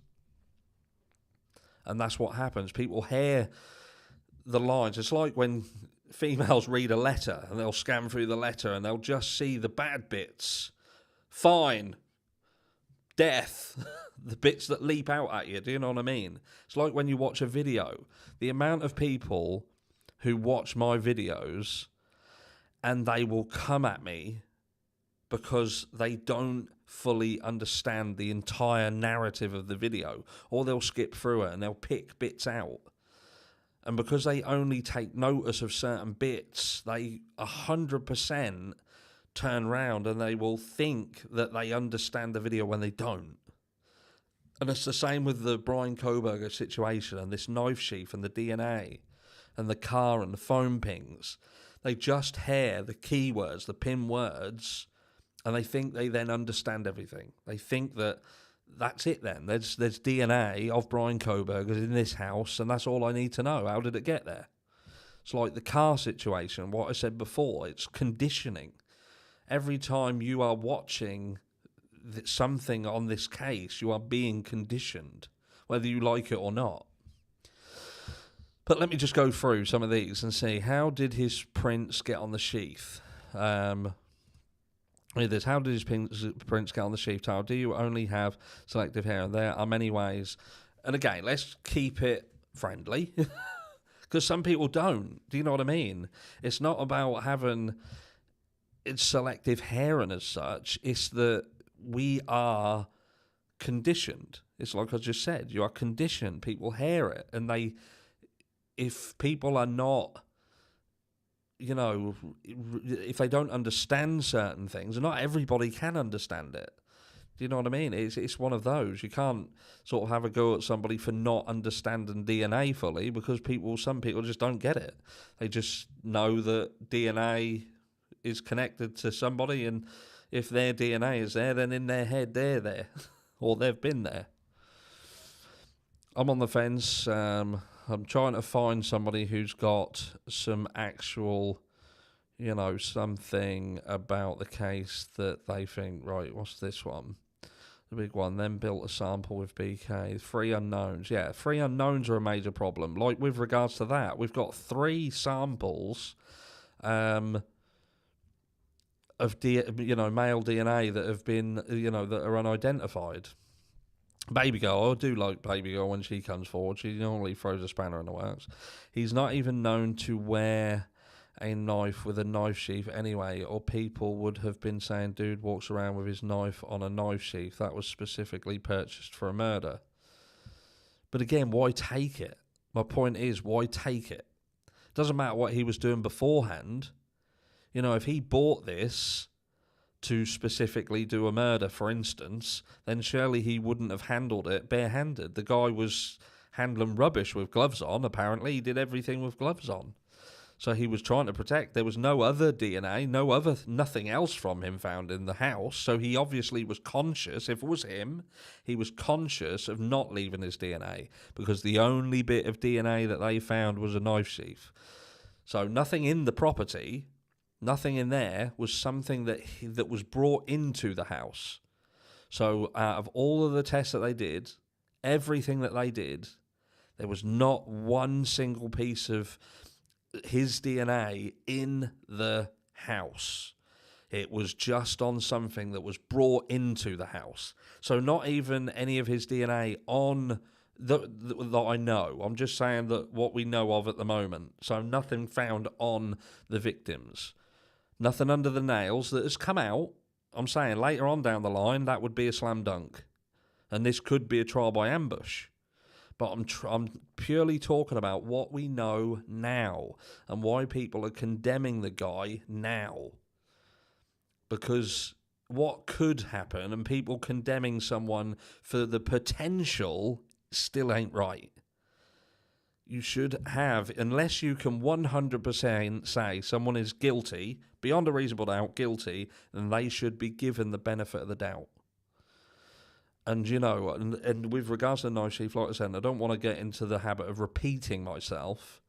And that's what happens. People hear the lines. It's like when females read a letter and they'll scan through the letter and they'll just see the bad bits. Fine. Death. The bits that leap out at you. Do you know what I mean? It's like when you watch a video. The amount of people who watch my videos and they will come at me because they don't fully understand the entire narrative of the video, or they'll skip through it and they'll pick bits out. And because they only take notice of certain bits, they 100% turn around and they will think that they understand the video when they don't. And it's the same with the Brian Coburger situation and this knife sheath and the DNA and the car and the phone pings. They just hear the keywords, the pin words, and they think they then understand everything. They think that that's it then. There's DNA of Brian Coburger in this house, and that's all I need to know. How did it get there? It's like the car situation, what I said before. It's conditioning. Every time you are watching something on this case, you are being conditioned, whether you like it or not. But let me just go through some of these and see, how did his prints get on the sheath? How did his prints get on the sheath tile? Do you only have selective hair? And there are many ways. And again, let's keep it friendly, because some people don't. Do you know what I mean? It's not about having selective hair and as such. It's that we are conditioned. It's like I just said, you are conditioned. People hear it, and if people are not, you know, if they don't understand certain things, and not everybody can understand it. Do you know what I mean? It's one of those. You can't sort of have a go at somebody for not understanding DNA fully, because some people just don't get it. They just know that DNA is connected to somebody, and if their DNA is there, then in their head they're there, or they've been there. I'm on the fence. I'm trying to find somebody who's got some actual, you know, something about the case that they think, right, what's this one? The big one. Then built a sample with BK. 3 unknowns. Yeah, 3 unknowns are a major problem. Like with regards to that, we've got 3 samples of male DNA that have been, that are unidentified. Baby girl, I do like baby girl when she comes forward. She normally throws a spanner in the works. He's not even known to wear a knife with a knife sheath anyway, or people would have been saying dude walks around with his knife on a knife sheath. That was specifically purchased for a murder. But again, why take it? My point is, why take it? Doesn't matter what he was doing beforehand. You know, if he bought this to specifically do a murder, for instance, then surely he wouldn't have handled it barehanded. The guy was handling rubbish with gloves on, apparently. He did everything with gloves on. So he was trying to protect. There was no other DNA, nothing else from him found in the house. So he obviously was conscious. If it was him, he was conscious of not leaving his DNA, because the only bit of DNA that they found was a knife sheath. So nothing in the property, nothing in there was something that was brought into the house. So out of all of the tests that they did, everything that they did, there was not one single piece of his DNA in the house. It was just on something that was brought into the house. So not even any of his DNA on that I know. I'm just saying that what we know of at the moment. So nothing found on the victims. Nothing under the nails that has come out. I'm saying later on down the line, that would be a slam dunk. And this could be a trial by ambush. But I'm purely talking about what we know now and why people are condemning the guy now. Because what could happen, and people condemning someone for the potential still ain't right. You should have, unless you can 100% say someone is guilty, beyond a reasonable doubt guilty, then they should be given the benefit of the doubt. And, you know, and with regards to the knife sheath, like I said, I don't want to get into the habit of repeating myself.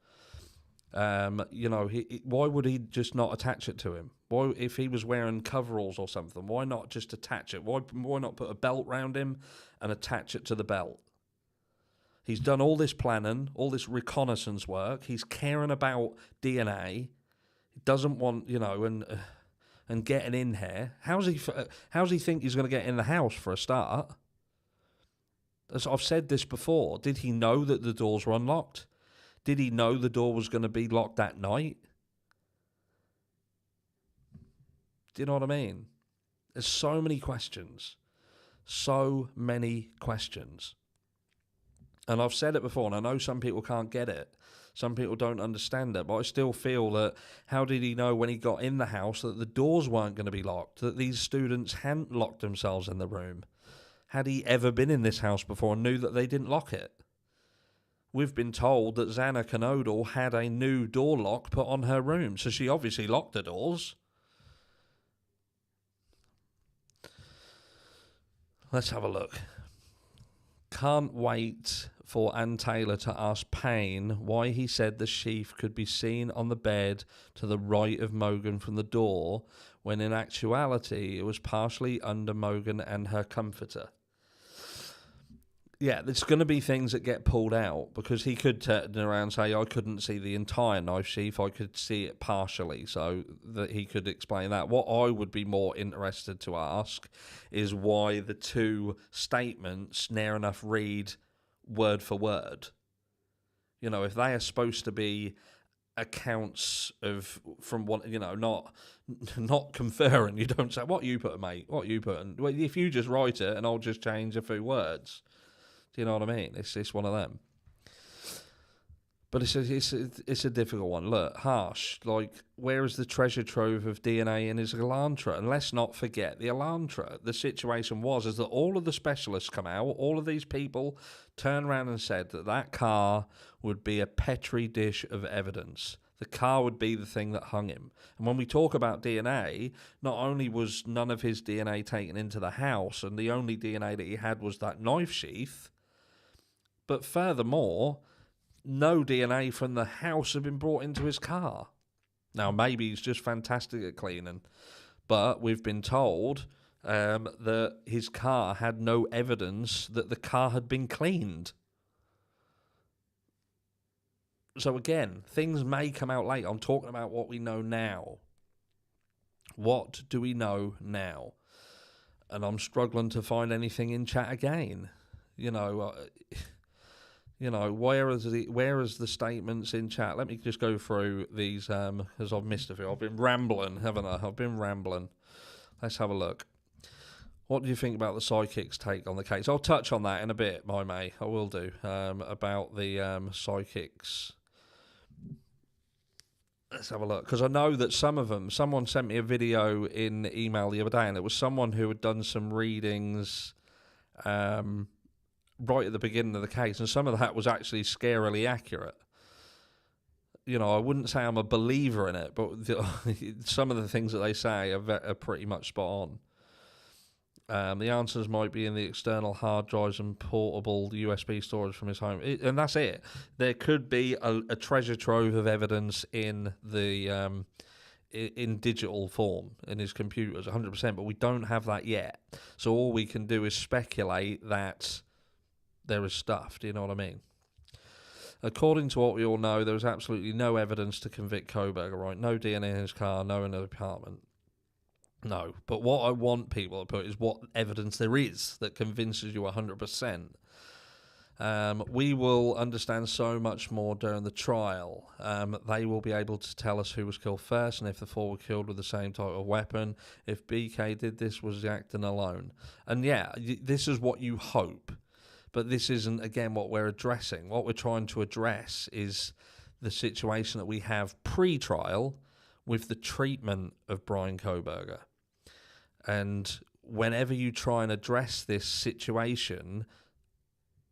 You know, why would he just not attach it to him? Why, if he was wearing coveralls or something, why not just attach it? Why not put a belt round him and attach it to the belt? He's done all this planning, all this reconnaissance work. He's caring about DNA. He doesn't want, you know, and getting in here. How's he think he's going to get in the house for a start? As I've said this before, did he know that the doors were unlocked? Did he know the door was going to be locked that night? Do you know what I mean? There's so many questions. So many questions. And I've said it before, and I know some people can't get it. Some people don't understand it, but I still feel that how did he know when he got in the house that the doors weren't going to be locked, that these students hadn't locked themselves in the room? Had he ever been in this house before and knew that they didn't lock it? We've been told that Xana Canodal had a new door lock put on her room, so she obviously locked the doors. Let's have a look. Can't wait for Ann Taylor to ask Payne why he said the sheath could be seen on the bed to the right of Mogan from the door, when in actuality it was partially under Mogan and her comforter. Yeah, there's going to be things that get pulled out, because he could turn around and say, I couldn't see the entire knife sheath, I could see it partially, so that he could explain that. What I would be more interested to ask is why the two statements near enough read word for word. You know, if they are supposed to be accounts of, from what, you know, not conferring, you don't say, what you put, mate, what you put. Well, if you just write it and I'll just change a few words. Do you know what I mean? It's one of them. But it's a difficult one. Look, Harsh, like, where is the treasure trove of DNA in his Elantra? And let's not forget the Elantra. The situation is that all of the specialists come out, all of these people turn around and said that that car would be a petri dish of evidence. The car would be the thing that hung him. And when we talk about DNA, not only was none of his DNA taken into the house, and the only DNA that he had was that knife sheath, but furthermore, no DNA from the house had been brought into his car. Now, maybe he's just fantastic at cleaning, but we've been told that his car had no evidence that the car had been cleaned. So again, things may come out later. I'm talking about what we know now. What do we know now? And I'm struggling to find anything in chat again. You know, where is the statements in chat? Let me just go through these, because I've missed a few. I've been rambling, haven't I? I've been rambling. Let's have a look. What do you think about the psychic's take on the case? I'll touch on that in a bit, my mate. I will do, about the psychics. Let's have a look, because I know that some of them, someone sent me a video in email the other day, and it was someone who had done some readings right at the beginning of the case, and some of that was actually scarily accurate. You know, I wouldn't say I'm a believer in it, but some of the things that they say are pretty much spot on. The answers might be in the external hard drives and portable USB storage from his home, and that's it. There could be a treasure trove of evidence in the in digital form in his computers, 100%, but we don't have that yet. So all we can do is speculate that there is stuff. Do you know what I mean? According to what we all know, there was absolutely no evidence to convict Coburger, right? No DNA in his car, no in the apartment. No. But what I want people to put is what evidence there is that convinces you 100%. We will understand so much more during the trial. They will be able to tell us who was killed first and if the four were killed with the same type of weapon. If BK did this, was he acting alone? And yeah, this is what you hope. But this isn't, again, what we're addressing. What we're trying to address is the situation that we have pre-trial with the treatment of Brian Coburger. And whenever you try and address this situation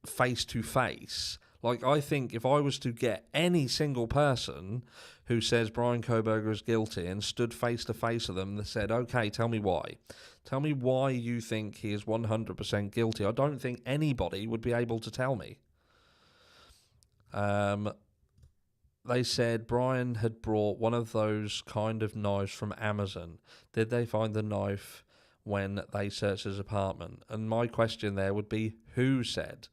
face to face, like, I think if I was to get any single person who says Brian Coburger is guilty and stood face to face with them and said, okay, tell me why. Tell me why you think he is 100% guilty. I don't think anybody would be able to tell me. They said Brian had brought one of those kind of knives from Amazon. Did they find the knife when they searched his apartment? And my question there would be, who said?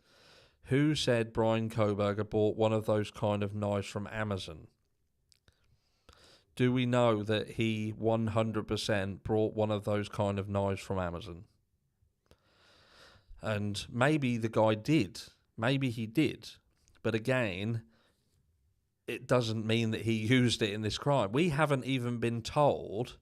Who said Brian Coburger bought one of those kind of knives from Amazon? Do we know that he 100% brought one of those kind of knives from Amazon? And maybe the guy did. Maybe he did. But again, it doesn't mean that he used it in this crime. We haven't even been told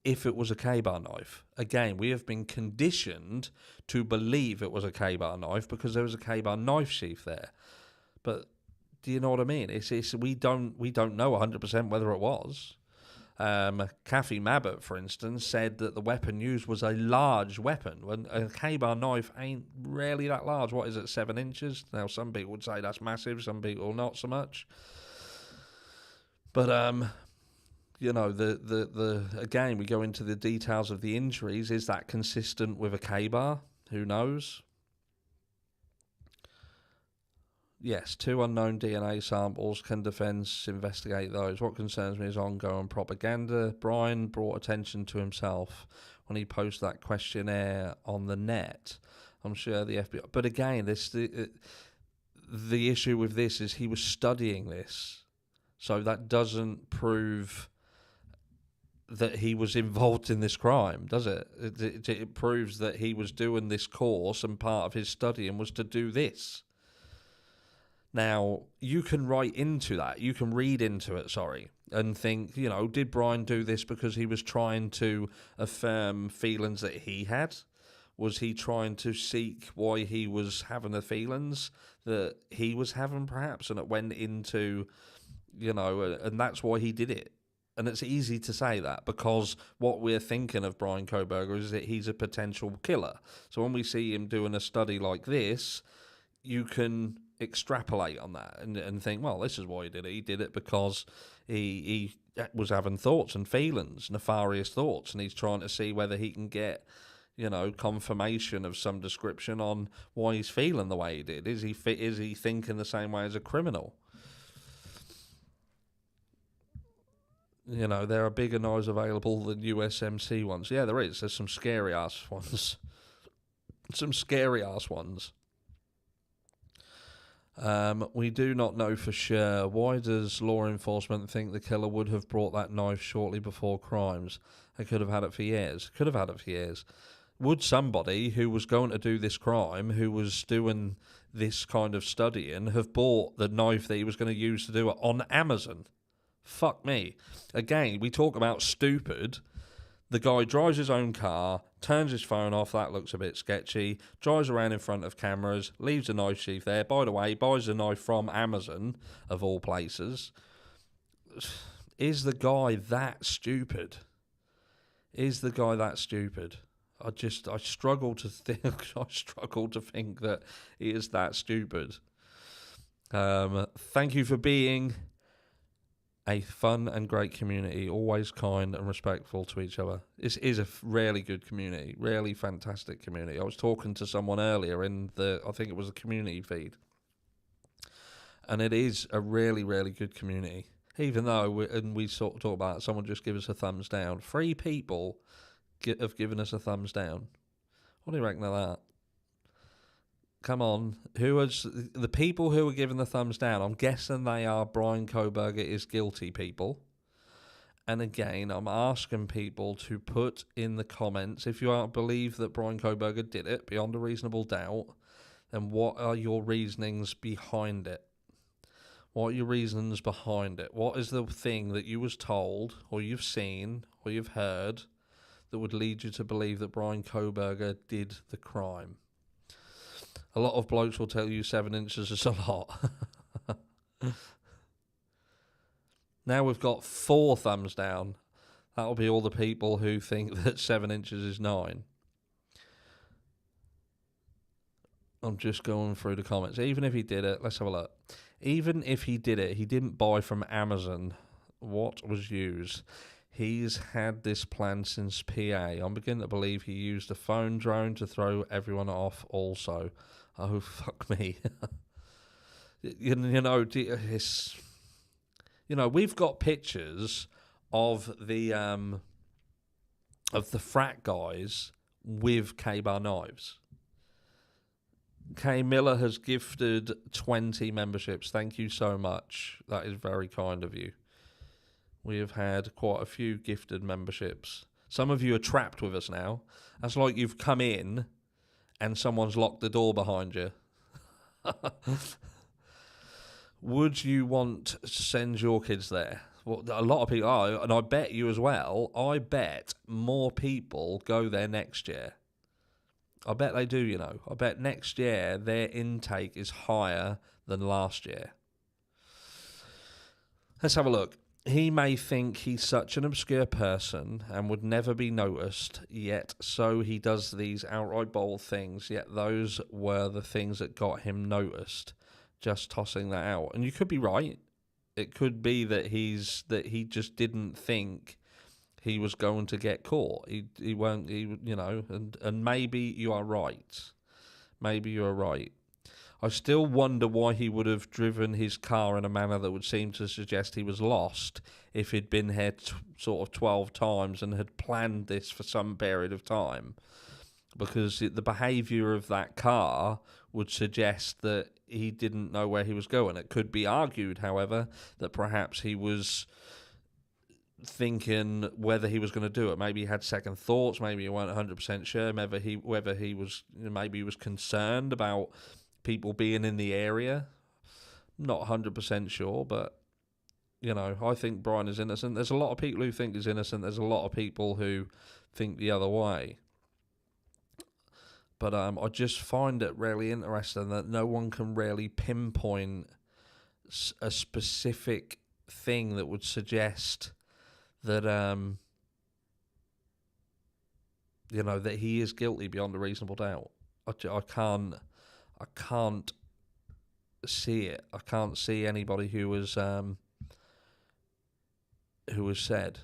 if it was a K-bar knife. Again, we have been conditioned to believe it was a K-bar knife because there was a K-bar knife sheath there. But do you know what I mean? It's we don't know 100% whether it was. Kathy Mabbott, for instance, said that the weapon used was a large weapon. When a K-bar knife ain't really that large. What is it, 7 inches? Now, some people would say that's massive, some people not so much. But you know, the again, we go into the details of the injuries. Is that consistent with a K-bar? Who knows? Yes, 2 unknown DNA samples. Can defence investigate those? What concerns me is ongoing propaganda. Brian brought attention to himself when he posted that questionnaire on the net. I'm sure the FBI... But again, the issue with this is he was studying this. So that doesn't prove that he was involved in this crime, does it? It proves that he was doing this course and part of his studying was to do this. Now, you can write into that, you can read into it, and think, you know, did Brian do this because he was trying to affirm feelings that he had? Was he trying to seek why he was having the feelings that he was having, perhaps? And it went into, you know, and that's why he did it. And it's easy to say that because what we're thinking of Brian Coburger is that he's a potential killer. So when we see him doing a study like this, you can extrapolate on that and think, well, this is why he did it. He did it because he was having thoughts and feelings, nefarious thoughts, and he's trying to see whether he can get, you know, confirmation of some description on why he's feeling the way he did. Is he thinking the same way as a criminal? You know, there are bigger knives available than USMC ones. Yeah, there is. There's some scary-ass ones. Some scary-ass ones. We do not know for sure. Why does law enforcement think the killer would have brought that knife shortly before crimes? They could have had it for years. Could have had it for years. Would somebody who was going to do this crime, who was doing this kind of studying, have bought the knife that he was going to use to do it on Amazon? Fuck me. Again, we talk about stupid. The guy drives his own car, turns his phone off, that looks a bit sketchy, drives around in front of cameras, leaves a knife sheath there. By the way, buys the knife from Amazon, of all places. Is the guy that stupid? Is the guy that stupid? I struggle to think. I struggle to think that he is that stupid. Thank you for being a fun and great community, always kind and respectful to each other. This is a really good community, really fantastic community. I was talking to someone earlier in I think it was a community feed, and it is a really, really good community. Even though, we sort of talk about it, someone just give us a thumbs down. 3 people have given us a thumbs down. What do you reckon of that? Come on, who was the people who were giving the thumbs down? I'm guessing they are Brian Coburger is guilty people. And again, I'm asking people to put in the comments, if you believe that Brian Coburger did it beyond a reasonable doubt, then what are your reasonings behind it? What are your reasons behind it? What is the thing that you was told, or you've seen, or you've heard, that would lead you to believe that Brian Coburger did the crime. A lot of blokes will tell you 7 inches is a lot. Now we've got 4 thumbs down. That'll be all the people who think that 7 inches is 9. I'm just going through the comments. Even if he did it, let's have a look. Even if he did it, he didn't buy from Amazon. What was used? He's had this plan since PA. I'm beginning to believe he used a phone drone to throw everyone off also. Oh, fuck me. you know, it's, you know, we've got pictures of the frat guys with K-bar knives. Kay Miller has gifted 20 memberships. Thank you so much. That is very kind of you. We have had quite a few gifted memberships. Some of you are trapped with us now. That's like you've come in and someone's locked the door behind you. Would you want to send your kids there? Well, a lot of people are, and I bet you as well. I bet more people go there next year. I bet they do, you know. I bet next year their intake is higher than last year. Let's have a look. He may think he's such an obscure person and would never be noticed, yet so he does these outright bold things, yet those were the things that got him noticed. Just tossing that out. And you could be right. It could be that he just didn't think he was going to get caught. He won't, you know, and maybe you are right. Maybe you are right. I still wonder why he would have driven his car in a manner that would seem to suggest he was lost if he'd been here sort of 12 times and had planned this for some period of time. Because the behaviour of that car would suggest that he didn't know where he was going. It could be argued, however, that perhaps he was thinking whether he was going to do it. Maybe he had second thoughts. Maybe he weren't 100% sure. Whether he was concerned about people being in the area. Not 100% sure, but you know, I think Brian is innocent. There's a lot of people who think he's innocent. There's a lot of people who think the other way. But I just find it really interesting that no one can really pinpoint a specific thing that would suggest that you know, that he is guilty beyond a reasonable doubt. I can't see it. I can't see anybody who has said.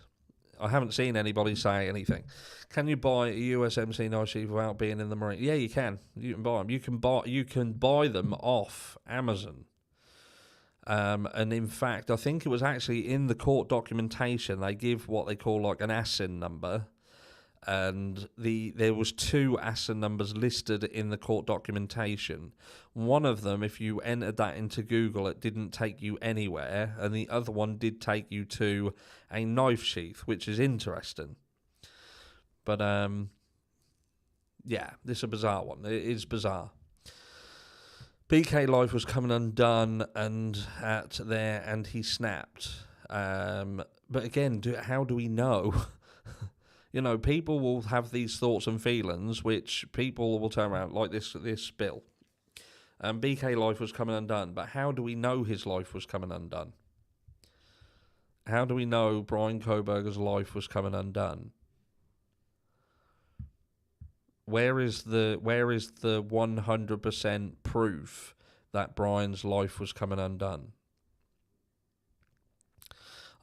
I haven't seen anybody say anything. Can you buy a USMC knife sheath without being in the Marine? Yeah, you can. You can buy them. You can buy them off Amazon. And in fact, I think it was actually in the court documentation, they give what they call like an ASIN number. And there was 2 ASIN numbers listed in the court documentation. One of them, if you entered that into Google, it didn't take you anywhere. And the other one did take you to a knife sheath, which is interesting. But, yeah, this is a bizarre one. It is bizarre. BK Life was coming undone and he snapped. But again, how do we know? You know, people will have these thoughts and feelings, which people will turn around, like this Bill. BK Life was coming undone, but how do we know his life was coming undone? How do we know Brian Coburger's life was coming undone? Where is the 100% proof that Brian's life was coming undone?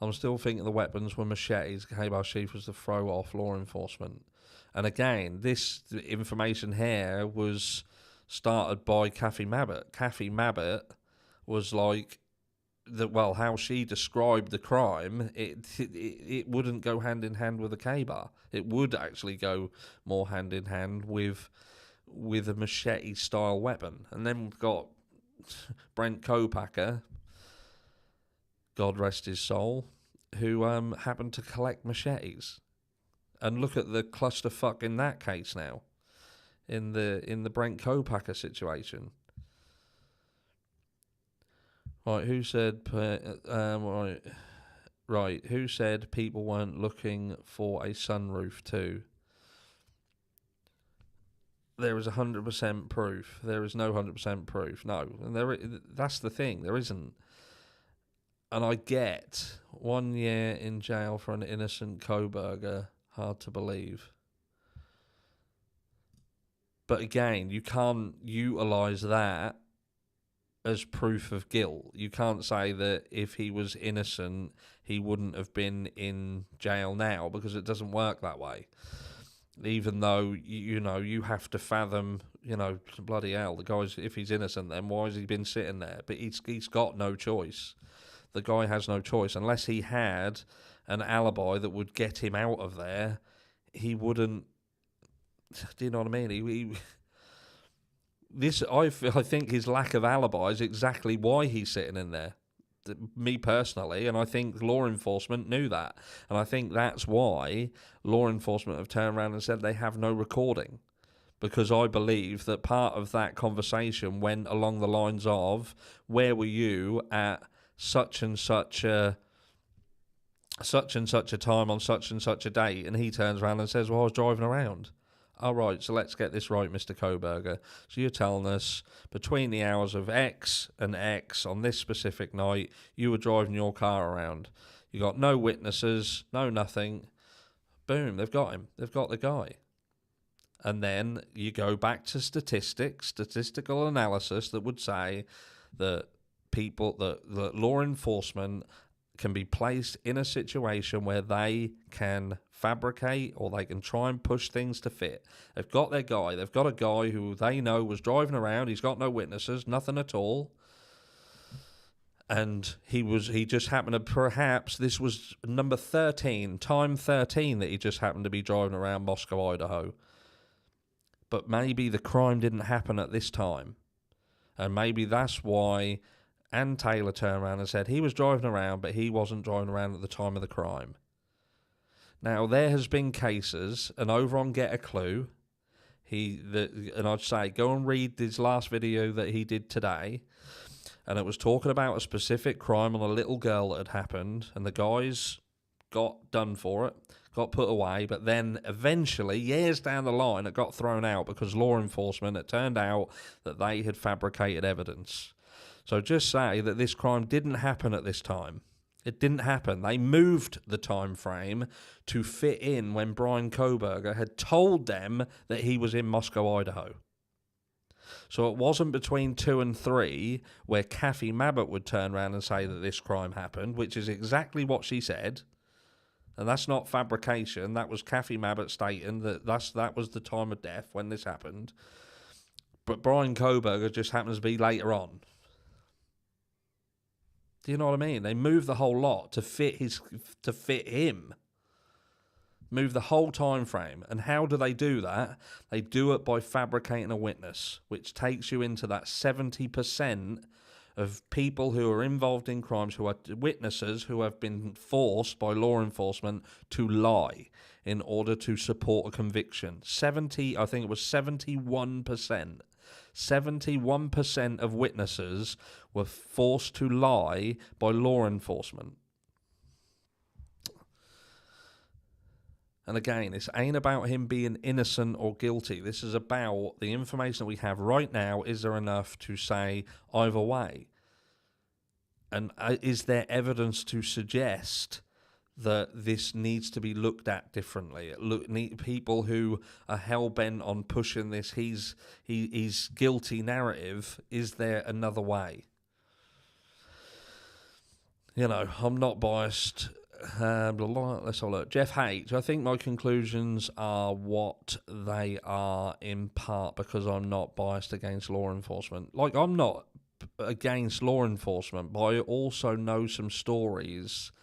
I'm still thinking the weapons were machetes. K-bar sheath was the throw off law enforcement. And again, this information here was started by Kathy Mabbitt. Kathy Mabbitt was like, how she described the crime, it wouldn't go hand in hand with a K-bar. It would actually go more hand in hand with a machete-style weapon. And then we've got Brent Coburger, God rest his soul, who happened to collect machetes. And look at the clusterfuck in that case now, in the Brent Coburger situation. Right, who said right, who said people weren't looking for a sunroof too? there is 100% proof. There is no 100% proof. No. And that's the thing. There isn't. And I get 1 year in jail for an innocent Coburger. Hard to believe. But again, you can't utilise that as proof of guilt. You can't say that if he was innocent, he wouldn't have been in jail now, because it doesn't work that way. Even though, you have to fathom, bloody hell, the guy's, if he's innocent, then why has he been sitting there? But he's got no choice. The guy has no choice. Unless he had an alibi that would get him out of there, he wouldn't. Do you know what I mean? I think his lack of alibi is exactly why he's sitting in there. Me personally, and I think law enforcement knew that. And I think that's why law enforcement have turned around and said they have no recording. Because I believe that part of that conversation went along the lines of, where were you at such and such a time on such and such a date? And he turns around and says, well, I was driving around. All right, so let's get this right, Mr. Coburger. So you're telling us between the hours of X and X on this specific night, you were driving your car around. You got no witnesses, no nothing. Boom, they've got him. They've got the guy. And then you go back to statistical analysis that would say that that law enforcement can be placed in a situation where they can fabricate, or they can try and push things to fit. They've got their guy. They've got a guy who they know was driving around. He's got no witnesses, nothing at all. And he just happened to, perhaps this was number 13, time 13 that he just happened to be driving around Moscow, Idaho. But maybe the crime didn't happen at this time. And maybe that's why Ann Taylor turned around and said he was driving around, but he wasn't driving around at the time of the crime. Now, there has been cases, and over on Get a Clue, and I'd say go and read this last video that he did today, and it was talking about a specific crime on a little girl that had happened, and the guys got done for it, got put away, but then eventually, years down the line, it got thrown out because law enforcement, it turned out that they had fabricated evidence. So just say that this crime didn't happen at this time. It didn't happen. They moved the time frame to fit in when Brian Coburger had told them that he was in Moscow, Idaho. So it wasn't between 2 and 3 where Kathy Mabbutt would turn around and say that this crime happened, which is exactly what she said. And that's not fabrication. That was Kathy Mabbutt stating that that was the time of death when this happened. But Brian Coburger just happens to be later on. Do you know what I mean? They moved the whole lot to fit him. Move the whole time frame. And how do they do that? They do it by fabricating a witness, which takes you into that 70% of people who are involved in crimes, who are witnesses, who have been forced by law enforcement to lie in order to support a conviction. I think it was 71%. 71% of witnesses were forced to lie by law enforcement. And again, this ain't about him being innocent or guilty. This is about the information that we have right now. Is there enough to say either way? And is there evidence to suggest that this needs to be looked at differently? People who are hell-bent on pushing this he's guilty narrative, is there another way? I'm not biased. Let's have a look. Jeff H. I think my conclusions are what they are in part because I'm not biased against law enforcement. I'm not against law enforcement, but I also know some stories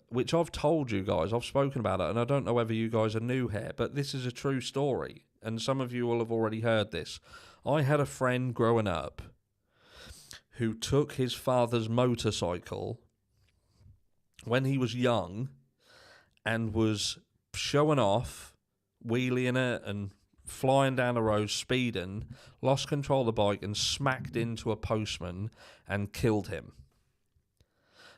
which I've told you guys, I've spoken about it, and I don't know whether you guys are new here, but this is a true story, and some of you will have already heard this. I had a friend growing up who took his father's motorcycle when he was young and was showing off, wheeling it and flying down the road, speeding, lost control of the bike and smacked into a postman and killed him.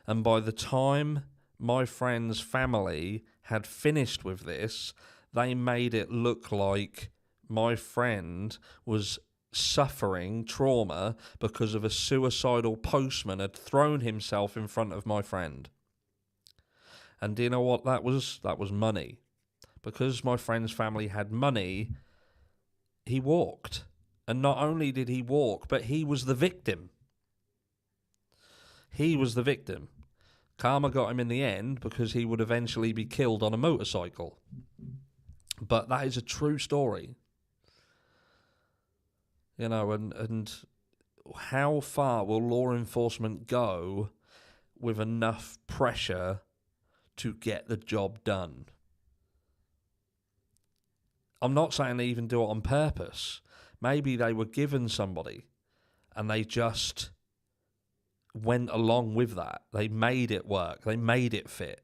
And by the time my friend's family had finished with this, they made it look like my friend was suffering trauma because of a suicidal postman had thrown himself in front of my friend. And do you know what that was? That was money. Because my friend's family had money, he walked. And not only did he walk, but he was the victim. He was the victim. Karma got him in the end because he would eventually be killed on a motorcycle. But that is a true story. You know, and how far will law enforcement go with enough pressure to get the job done? I'm not saying they even do it on purpose. Maybe they were given somebody and they just went along with that. They made it work. They made it fit.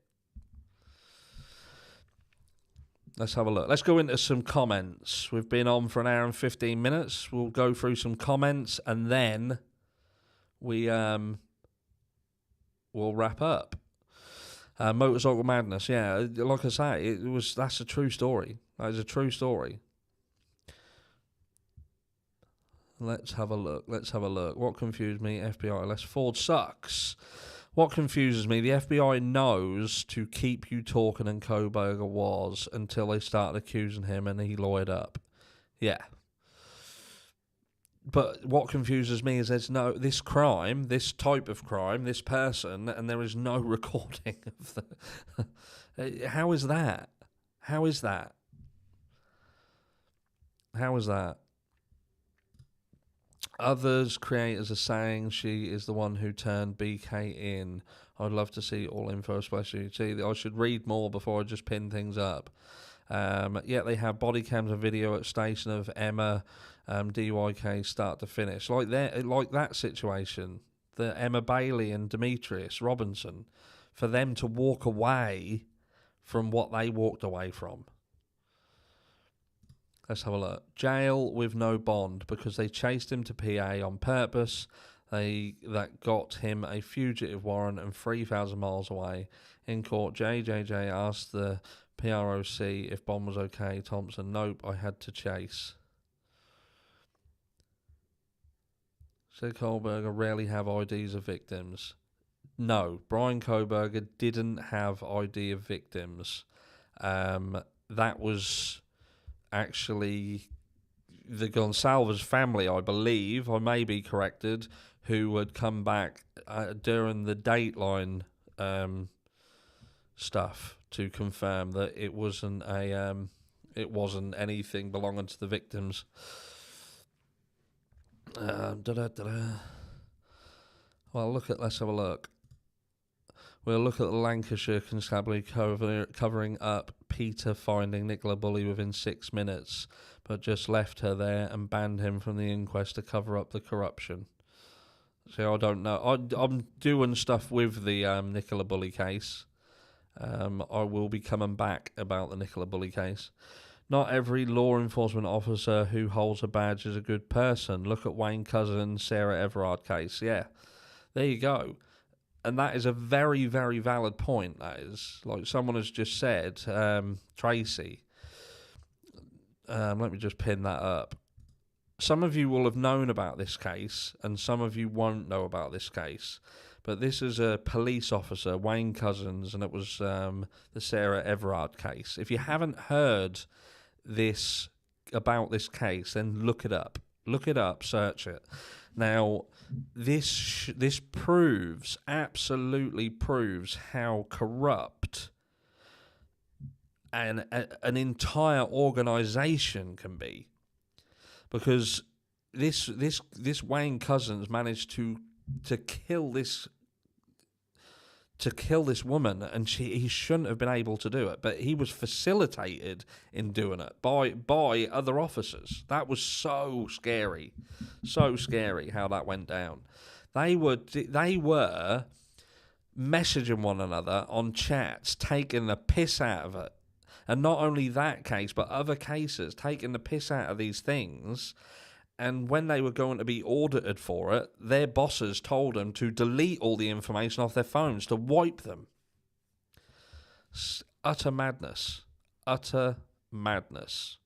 Let's have a look. Let's go into some comments. We've been on for an hour and 15 minutes. We'll go through some comments and then we'll wrap up. Motorcycle Madness, yeah. Like I say, that's a true story. That is a true story. Let's have a look. What confused me? FBI less Ford sucks. What confuses me, the FBI knows to keep you talking, and Coburger was, until they started accusing him and he lawyered up. Yeah. But what confuses me is there's no, this crime, this type of crime, this person, and there is no recording of the... How is that? How is that? How is that? Others creators are saying she is the one who turned BK in. I'd love to see all info, especially. See, I should read more before I just pin things up. Yeah, they have body cams and video at station of Emma DYK start to finish. Like that situation, the Emma Bailey and Demetrius Robinson, for them to walk away from what they walked away from. Let's have a look. Jail with no bond because they chased him to PA on purpose. That got him a fugitive warrant and 3,000 miles away. In court, JJJ asked the PROC if bond was okay. Thompson, nope, I had to chase. Said Coburger rarely have IDs of victims. No, Brian Coburger didn't have ID of victims. That was... actually the Gonsalves family, I believe, I may be corrected, who had come back during the Dateline stuff to confirm that it wasn't anything belonging to the victims. Well, let's have a look. We'll look at the Lancashire Constabulary covering up Peter finding Nicola Bully within 6 minutes, but just left her there and banned him from the inquest to cover up the corruption. See, I don't know. I'm doing stuff with the Nicola Bully case. I will be coming back about the Nicola Bully case. Not every law enforcement officer who holds a badge is a good person. Look at Wayne Couzens, Sarah Everard case. Yeah, there you go. And that is a very, very valid point, that is. Like someone has just said, Tracy. Let me just pin that up. Some of you will have known about this case, and some of you won't know about this case. But this is a police officer, Wayne Couzens, and it was the Sarah Everard case. If you haven't heard about this case, then look it up. Look it up, search it. Now, this absolutely proves how corrupt an entire organisation can be, because this Wayne Couzens managed to kill this woman, and he shouldn't have been able to do it, but he was facilitated in doing it by other officers. That was so scary how that went down. They were messaging one another on chats, taking the piss out of it, and not only that case, but other cases, taking the piss out of these things. And when they were going to be audited for it, their bosses told them to delete all the information off their phones, to wipe them. Utter madness. Utter madness.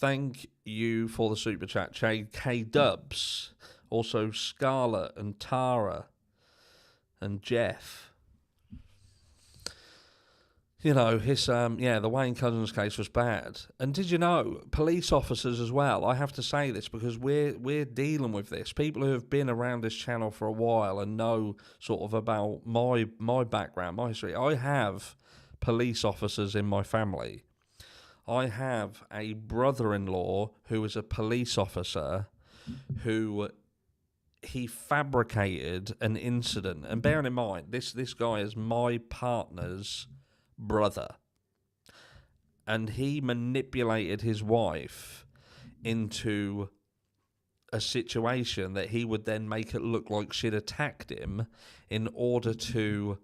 Thank you for the super chat, K Dubs. Also, Scarlett and Tara and Jeff. You know, the Wayne Couzens case was bad. And did you know, police officers as well, I have to say this because we're dealing with this. People who have been around this channel for a while and know sort of about my background, my history. I have police officers in my family. I have a brother-in-law who is a police officer who he fabricated an incident. And bearing in mind, this guy is my partner's brother, and he manipulated his wife into a situation that he would then make it look like she'd attacked him in order to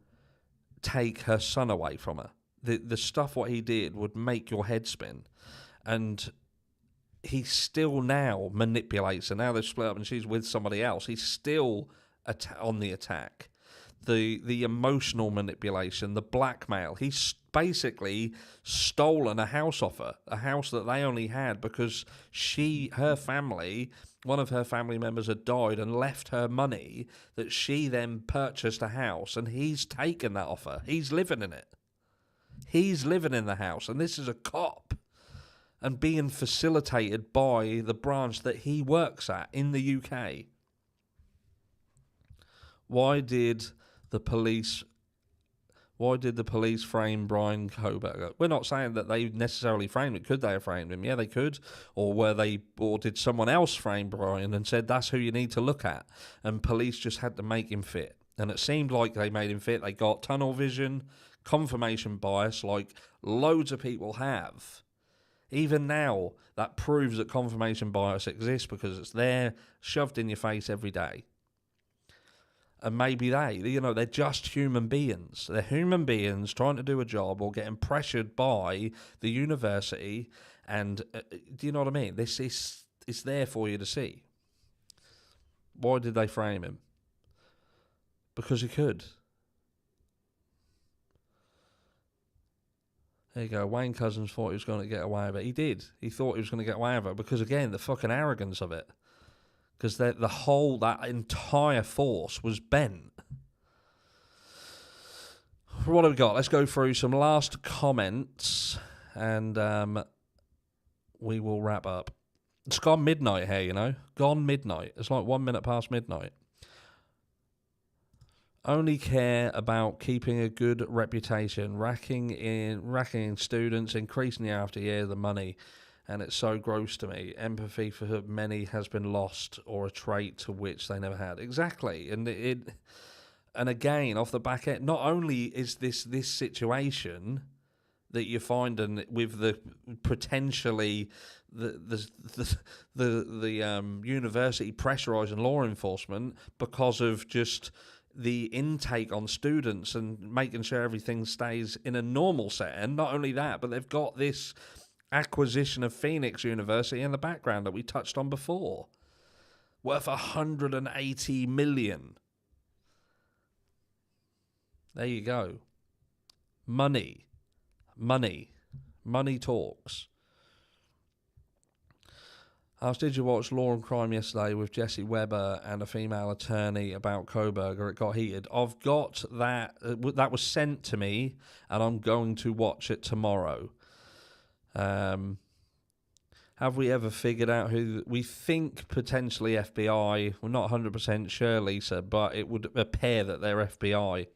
take her son away from her. The stuff what he did would make your head spin, and he still now manipulates her. Now they've split up and she's with somebody else. He's still on the attack. The emotional manipulation, the blackmail. He's basically stolen a house off her, a house that they only had because one of her family members had died and left her money that she then purchased a house, and he's taken that off her. He's living in it. He's living in the house, and this is a cop and being facilitated by the branch that he works at in the UK. Why did the police frame Brian Coburger? We're not saying that they necessarily framed it. Could they have framed him? Yeah, they could. Or did someone else frame Brian and said that's who you need to look at? And police just had to make him fit. And it seemed like they made him fit. They got tunnel vision, confirmation bias, like loads of people have. Even now, that proves that confirmation bias exists because it's there, shoved in your face every day. And maybe they're just human beings. They're human beings trying to do a job or getting pressured by the university. And do you know what I mean? It's there for you to see. Why did they frame him? Because he could. There you go. Wayne Couzens thought he was going to get away with it. He did. He thought he was going to get away with it because, again, the fucking arrogance of it. Because that entire force was bent. What have we got? Let's go through some last comments and we will wrap up. It's gone midnight here, you know. Gone midnight. It's like 1 minute past midnight. Only care about keeping a good reputation, racking in students, increasing year after year the money. And it's so gross to me. Empathy for many has been lost, or a trait to which they never had. Exactly. And and again, off the back end, not only is this situation that you're finding with the potentially the university pressurising law enforcement because of just the intake on students and making sure everything stays in a normal setting. Not only that, but they've got this acquisition of Phoenix University in the background that we touched on before, worth 180 million. There you go. Money talks. Did you watch Law and Crime yesterday with Jesse Weber and a female attorney about Coburger? It got heated. I've got that. That was sent to me, and I'm going to watch it tomorrow. Have we ever figured out who we think potentially FBI? We're not 100% sure, Lisa, but it would appear that they're FBI.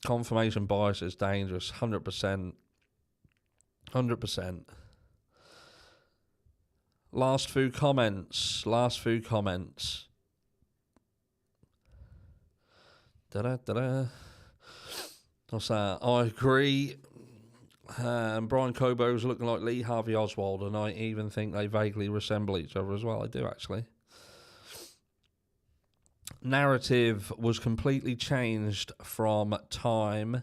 Confirmation bias is dangerous, 100%. 100%. Last few comments. Da-da-da-da. What's that? I agree. Brian Coburger's looking like Lee Harvey Oswald, and I even think they vaguely resemble each other as well. I do, actually. Narrative was completely changed from time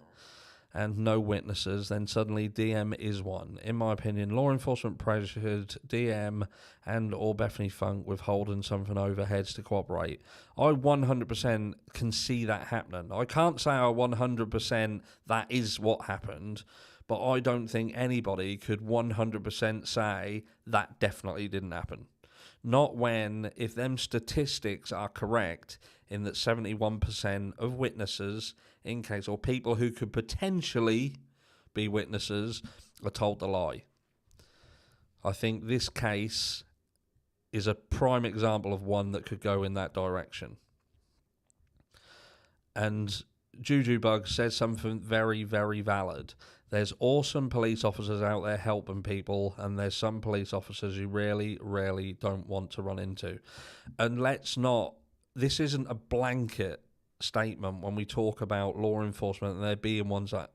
and no witnesses, then suddenly DM is one. In my opinion, law enforcement pressured DM and or Bethany Funk with holding something overheads to cooperate. I 100% can see that happening. I can't say I 100% that is what happened, but I don't think anybody could 100% say that definitely didn't happen. Not when, if them statistics are correct, in that 71% of witnesses in case, or people who could potentially be witnesses, are told the lie. I think this case is a prime example of one that could go in that direction. And Juju Bug says something very, very valid. There's awesome police officers out there helping people, and there's some police officers you really, really don't want to run into. And this isn't a blanket statement when we talk about law enforcement and there being ones that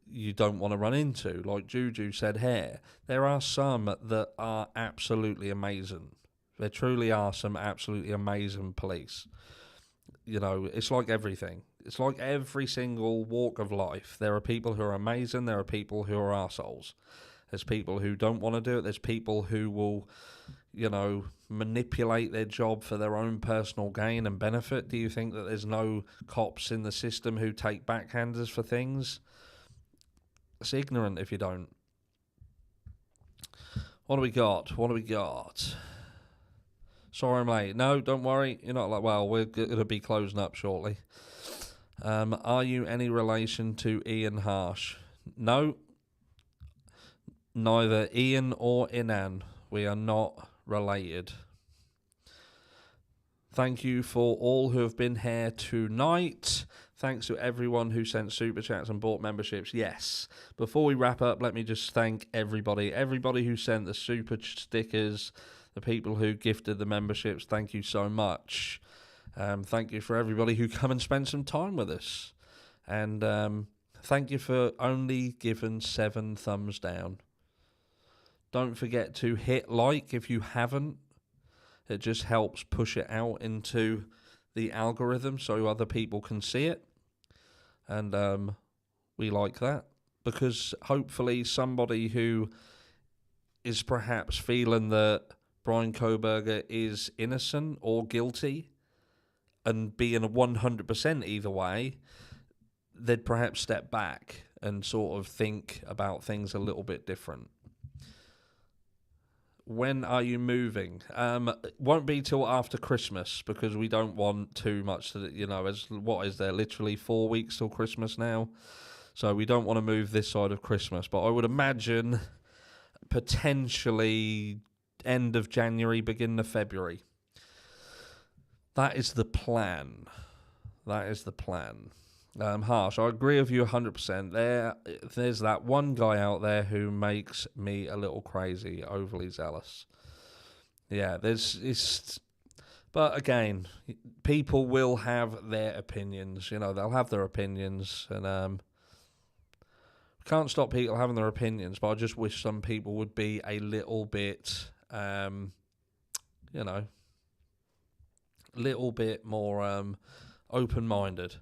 you don't want to run into. Like Juju said here, there are some that are absolutely amazing. There truly are some absolutely amazing police. You know, it's like everything. It's like every single walk of life. There are people who are amazing. There are people who are arseholes. There's people who don't want to do it. There's people who will, you know, manipulate their job for their own personal gain and benefit. Do you think that there's no cops in the system who take backhanders for things? It's ignorant if you don't. What do we got? Sorry I'm late. No, don't worry. You're not like, well, we're going to be closing up shortly. Are you any relation to Ian Harsh? No. Neither Ian or Inan. We are not related. Thank you for all who have been here tonight. Thanks to everyone who sent super chats and bought memberships. Yes. Before we wrap up, let me just thank everybody who sent the super stickers, the people who gifted the memberships. Thank you so much. Thank you for everybody who come and spend some time with us. And thank you for only giving 7 thumbs down. Don't forget to hit like if you haven't. It just helps push it out into the algorithm so other people can see it. And we like that, because hopefully somebody who is perhaps feeling that Brian Coburger is innocent or guilty, and being a 100% either way, they'd perhaps step back and sort of think about things a little bit different. When are you moving? Won't be till after Christmas, because we don't want too much, what is there, literally 4 weeks till Christmas now? So we don't want to move this side of Christmas, but I would imagine potentially end of January, beginning of February. That is the plan. Harsh, I agree with you 100%. There's that one guy out there who makes me a little crazy, overly zealous. Yeah, but again, people will have their opinions. You know, they'll have their opinions, and can't stop people having their opinions. But I just wish some people would be a little bit, little bit more open-minded.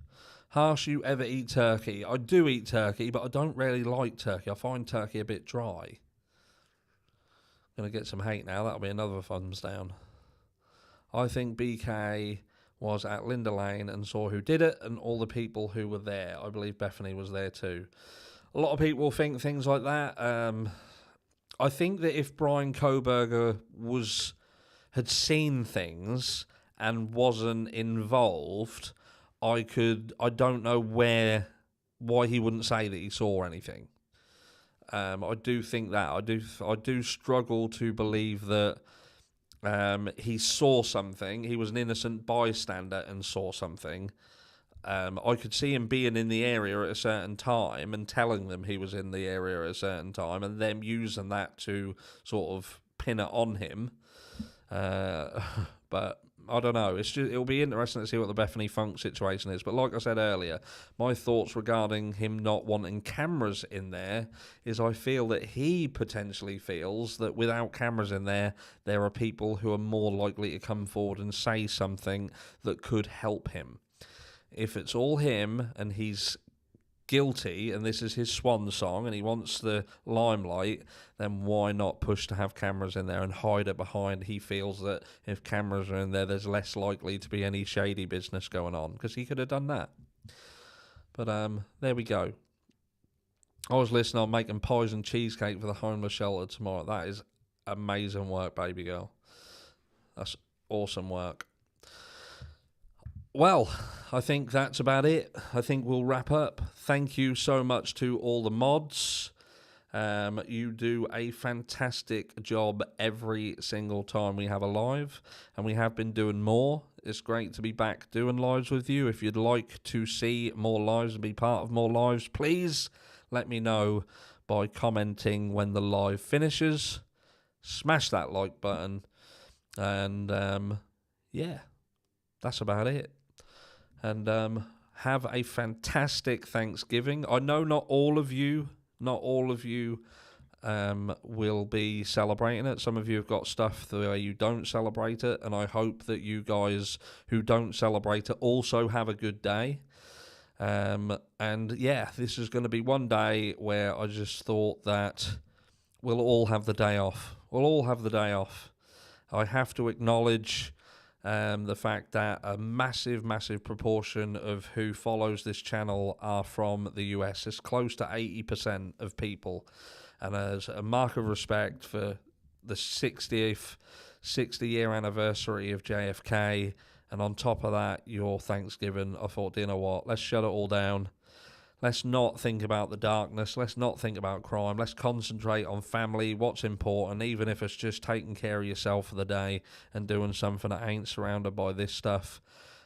Harsh, you ever eat turkey? I do eat turkey, but I don't really like turkey. I find turkey a bit dry. Gonna get some hate now. That'll be another thumbs down. I think BK was at Linda Lane and saw who did it and all the people who were there. I believe Bethany was there too. A lot of people think things like that. I think that if Brian Coburger had seen things and wasn't involved, I don't know why he wouldn't say that he saw anything. I do think that. I do struggle to believe that he saw something. He was an innocent bystander and saw something. I could see him being in the area at a certain time and telling them he was in the area at a certain time and them using that to sort of pin it on him. But I don't know. It'll be interesting to see what the Bethany Funk situation is. But like I said earlier, my thoughts regarding him not wanting cameras in there is I feel that he potentially feels that without cameras in there are people who are more likely to come forward and say something that could help him. If it's all him and he's guilty and this is his swan song and he wants the limelight, then why not push to have cameras in there and hide it behind? He feels that if cameras are in there, there's less likely to be any shady business going on, because he could have done that. But there we go. I was listening on making pies and cheesecake for the homeless shelter tomorrow. That is amazing work, baby girl. That's awesome work. Well, I think that's about it. I think we'll wrap up. Thank you so much to all the mods. You do a fantastic job every single time we have a live, and we have been doing more. It's great to be back doing lives with you. If you'd like to see more lives and be part of more lives, please let me know by commenting when the live finishes. Smash that like button, and yeah, that's about it. And have a fantastic Thanksgiving. I know not all of you will be celebrating it. Some of you have got stuff the way you don't celebrate it, and I hope that you guys who don't celebrate it also have a good day. And yeah, this is going to be one day where I just thought that we'll all have the day off. We'll all have the day off. I have to acknowledge the fact that a massive proportion of who follows this channel are from the US. It's close to 80% of people. And as a mark of respect for the 60-year anniversary of JFK, and on top of that, your Thanksgiving, I thought, you know what, let's shut it all down. Let's not think about the darkness. Let's not think about crime. Let's concentrate on family, what's important, even if it's just taking care of yourself for the day and doing something that ain't surrounded by this stuff.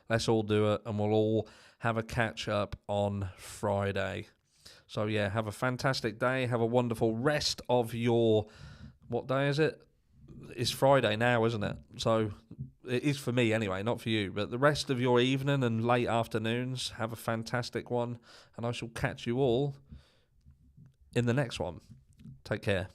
Let's all do it, and we'll all have a catch-up on Friday. So, yeah, have a fantastic day. Have a wonderful rest of your... What day is it? It's Friday now, isn't it? So, it is for me anyway, not for you. But the rest of your evening and late afternoons, have a fantastic one. And I shall catch you all in the next one. Take care.